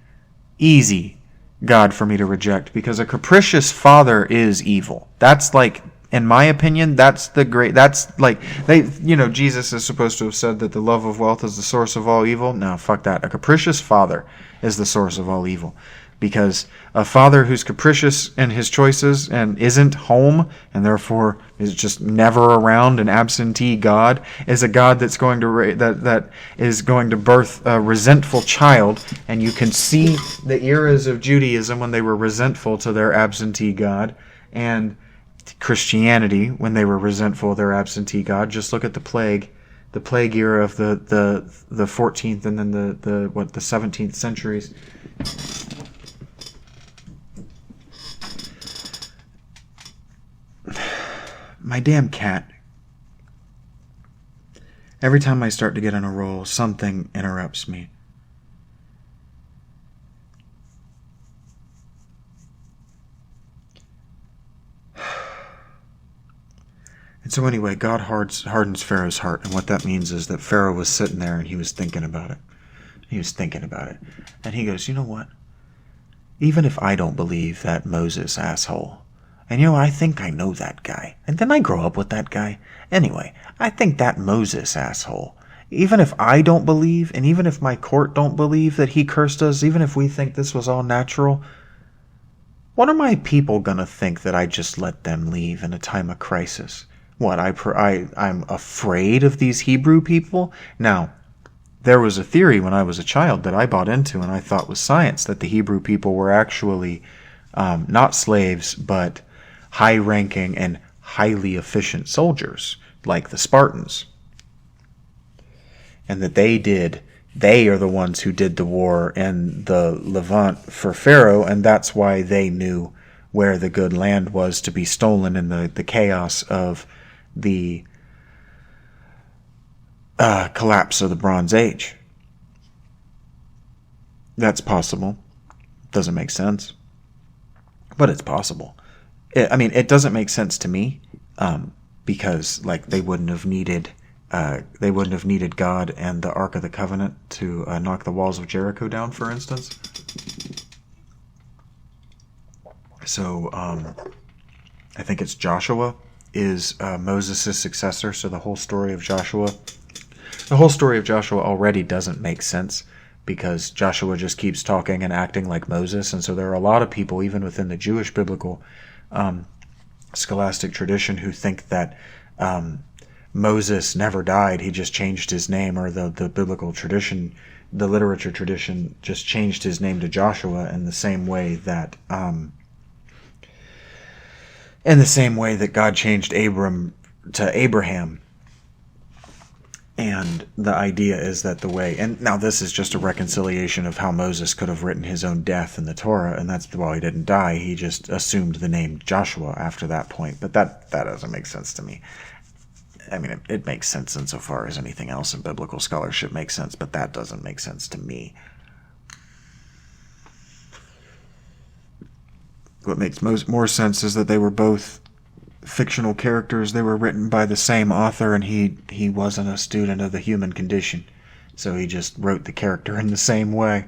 God for me to reject, because a capricious father is evil. That's like, in my opinion, Jesus is supposed to have said that the love of wealth is the source of all evil. No, fuck that. A capricious father is the source of all evil. Because a father who's capricious in his choices and isn't home and therefore is just never around, an absentee God, is a God that's going to that is going to birth a resentful child. And you can see the eras of Judaism when they were resentful to their absentee God, and Christianity when they were resentful of their absentee God. Just look at the plague era of the 14th and then the 17th centuries. My damn cat. Every time I start to get on a roll, something interrupts me. And so anyway, God hardens Pharaoh's heart. And what that means is that Pharaoh was sitting there and he was thinking about it. And he goes, you know what? Even if I don't believe that Moses asshole, and I think I know that guy. And then I grow up with that guy. Anyway, I think that Moses asshole, even if I don't believe, and even if my court don't believe that he cursed us, even if we think this was all natural, what are my people going to think that I just let them leave in a time of crisis? What, I'm afraid of these Hebrew people? Now, there was a theory when I was a child that I bought into and I thought was science, that the Hebrew people were actually not slaves, but high-ranking and highly efficient soldiers, like the Spartans. And that they are the ones who did the war in the Levant for Pharaoh, and that's why they knew where the good land was to be stolen in the chaos of the collapse of the Bronze Age. That's possible. Doesn't make sense, but it's possible. It doesn't make sense to me, because they wouldn't have needed God and the Ark of the Covenant to knock the walls of Jericho down, for instance. So I think it's Joshua is Moses' successor. So the whole story of Joshua already doesn't make sense, because Joshua just keeps talking and acting like Moses. And so there are a lot of people, even within the Jewish biblical scholastic tradition, who think that Moses never died, he just changed his name, or the biblical tradition, the literature tradition, just changed his name to Joshua in the same way that God changed Abram to Abraham. And the idea is that the way, and now this is just a reconciliation of how Moses could have written his own death in the Torah, and that's why he didn't die. He just assumed the name Joshua after that point. But that doesn't make sense to me. I mean, it makes sense insofar as anything else in biblical scholarship makes sense, but that doesn't make sense to me. What makes more sense is that they were both fictional characters. They were written by the same author, and he wasn't a student of the human condition, so he just wrote the character in the same way,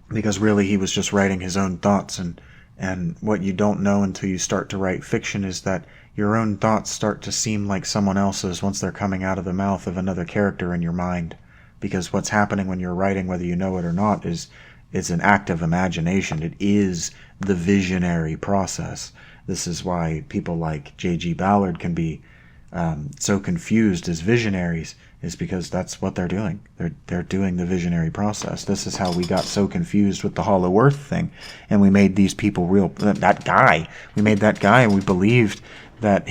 because really he was just writing his own thoughts. And what you don't know until you start to write fiction is that your own thoughts start to seem like someone else's once they're coming out of the mouth of another character in your mind, because what's happening when you're writing, whether you know it or not, is it's an act of imagination. It is the visionary process. This is why people like J.G. Ballard can be so confused as visionaries, is because that's what they're doing. They're doing the visionary process. This is how we got so confused with the Hollow Earth thing, and we made these people real. That guy, we made that guy, and we believed that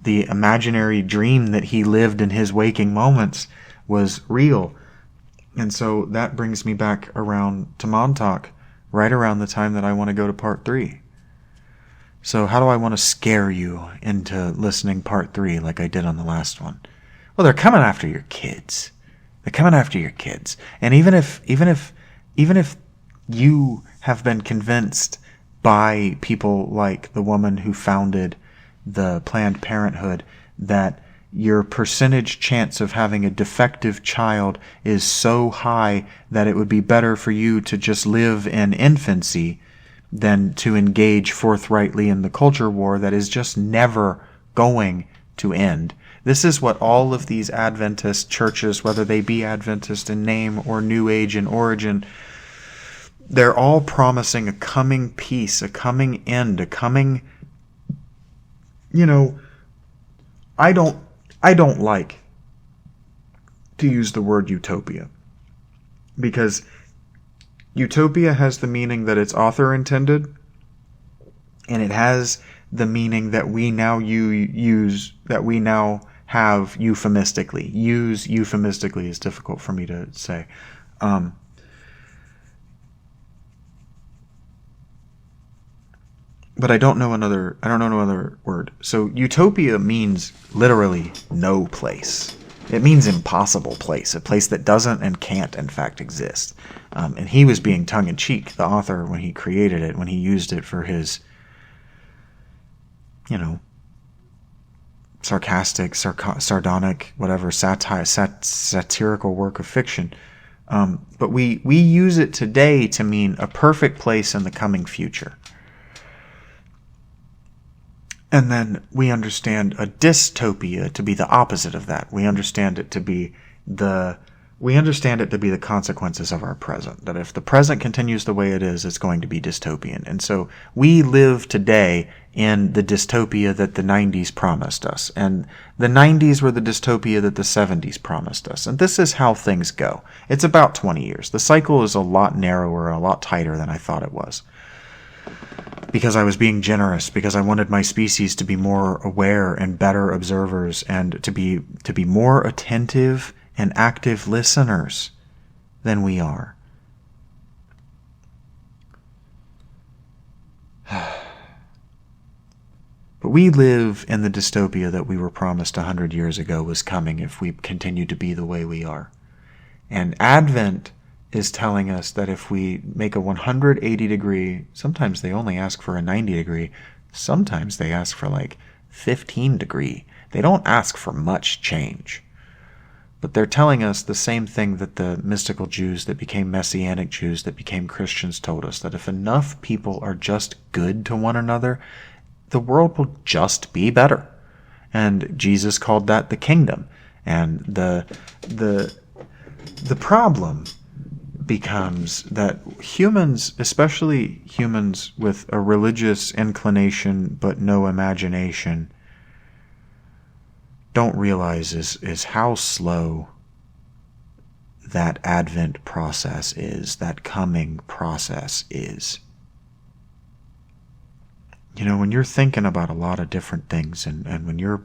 the imaginary dream that he lived in his waking moments was real. And so that brings me back around to Montauk, right around the time that I want to go to part 3. So how do I want to scare you into listening part 3 like I did on the last one? Well, they're coming after your kids. They're coming after your kids. And even if you have been convinced by people like the woman who founded the Planned Parenthood that your percentage chance of having a defective child is so high that it would be better for you to just live in infancy than to engage forthrightly in the culture war that is just never going to end. This is what all of these Adventist churches, whether they be Adventist in name or New Age in origin, they're all promising a coming peace, a coming end, a coming, I don't like to use the word utopia, because utopia has the meaning that its author intended, and it has the meaning that we now have euphemistically. Use euphemistically is difficult for me to say. But I don't know another word. So utopia means literally no place. It means impossible place, a place that doesn't and can't in fact exist. And he was being tongue-in-cheek, the author, when he created it, when he used it for his, sarcastic, sardonic, whatever, satirical work of fiction. But we use it today to mean a perfect place in the coming future. And then we understand a dystopia to be the opposite of that. We understand it to be the consequences of our present. That if the present continues the way it is, it's going to be dystopian. And so we live today in the dystopia that the 90s promised us. And the 90s were the dystopia that the 70s promised us. And this is how things go. It's about 20 years. The cycle is a lot narrower, a lot tighter than I thought it was. Because I was being generous, because I wanted my species to be more aware and better observers, and to be more attentive and active listeners than we are. But we live in the dystopia that we were promised 100 years ago was coming if we continue to be the way we are. And Advent is telling us that if we make a 180 degree, sometimes they only ask for a 90 degree, sometimes they ask for like 15 degree. They don't ask for much change. But they're telling us the same thing that the mystical Jews that became Messianic Jews that became Christians told us, that if enough people are just good to one another, the world will just be better. And Jesus called that the kingdom. And The problem becomes that humans, especially humans with a religious inclination but no imagination, don't realize is how slow that advent process is, that coming process is. You know, when you're thinking about a lot of different things, and when you're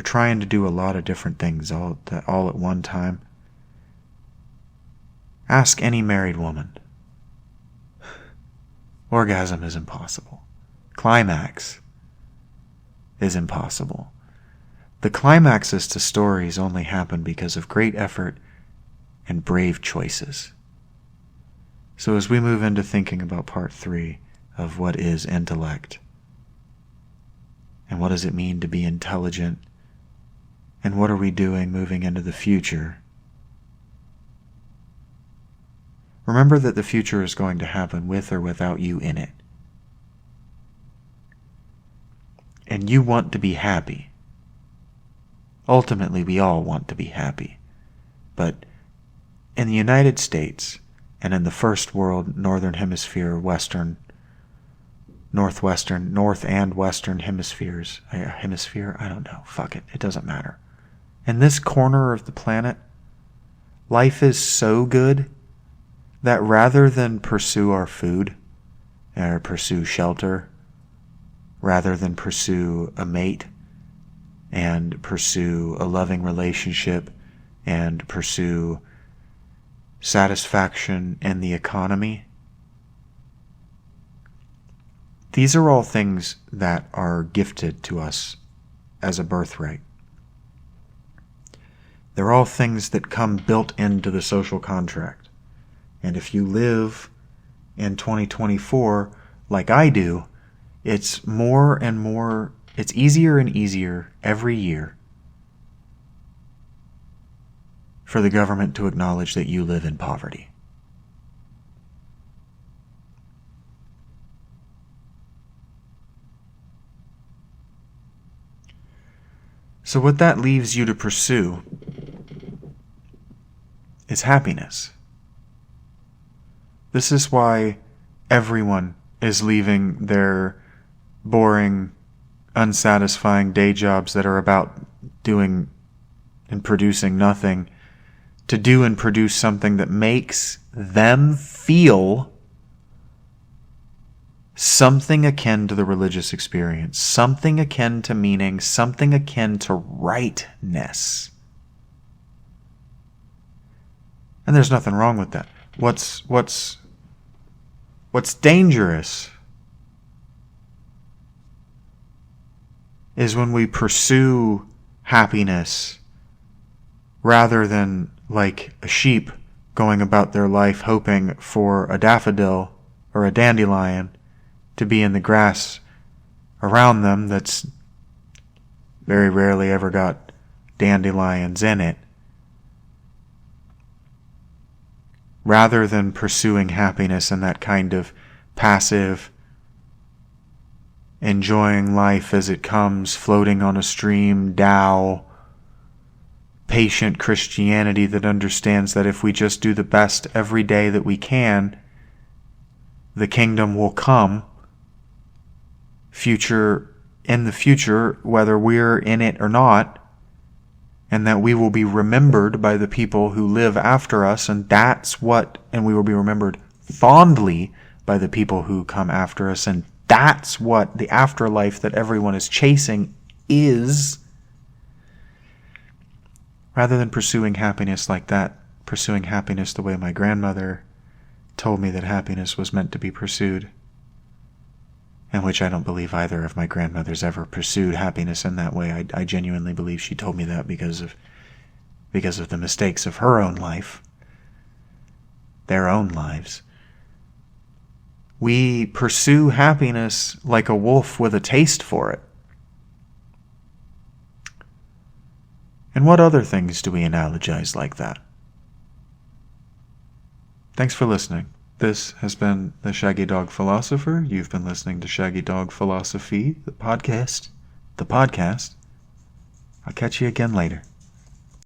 trying to do a lot of different things all at one time, ask any married woman. Orgasm is impossible. Climax is impossible. The climaxes to stories only happen because of great effort and brave choices. So as we move into thinking about part 3 of what is intellect, and what does it mean to be intelligent, and what are we doing moving into the future, remember that the future is going to happen with or without you in it. And you want to be happy. Ultimately, we all want to be happy. But in the United States, and in the first world, Northern Hemisphere, North and Western hemispheres, hemisphere? I don't know. Fuck it. It doesn't matter. In this corner of the planet, life is so good that rather than pursue our food, or pursue shelter, rather than pursue a mate, and pursue a loving relationship, and pursue satisfaction in the economy, these are all things that are gifted to us as a birthright. They're all things that come built into the social contract. And if you live in 2024 like I do, it's more and more, it's easier and easier every year for the government to acknowledge that you live in poverty. So what that leaves you to pursue is happiness. This is why everyone is leaving their boring, unsatisfying day jobs that are about doing and producing nothing to do and produce something that makes them feel something akin to the religious experience, something akin to meaning, something akin to rightness. And there's nothing wrong with that. What's dangerous is when we pursue happiness rather than like a sheep going about their life hoping for a daffodil or a dandelion to be in the grass around them that's very rarely ever got dandelions in it. Rather than pursuing happiness in that kind of passive, enjoying life as it comes, floating on a stream, Tao, patient Christianity that understands that if we just do the best every day that we can, the kingdom will come. In the future, whether we're in it or not, and that we will be remembered by the people who live after us, and we will be remembered fondly by the people who come after us, and that's what the afterlife that everyone is chasing is. Rather than pursuing happiness like that, pursuing happiness the way my grandmother told me that happiness was meant to be pursued, in which I don't believe either of my grandmothers ever pursued happiness in that way. I genuinely believe she told me that because of the mistakes of her own life, their own lives. We pursue happiness like a wolf with a taste for it. And what other things do we analogize like that? Thanks for listening. This has been the Shaggy Dog Philosopher. You've been listening to Shaggy Dog Philosophy, the podcast. I'll catch you again later.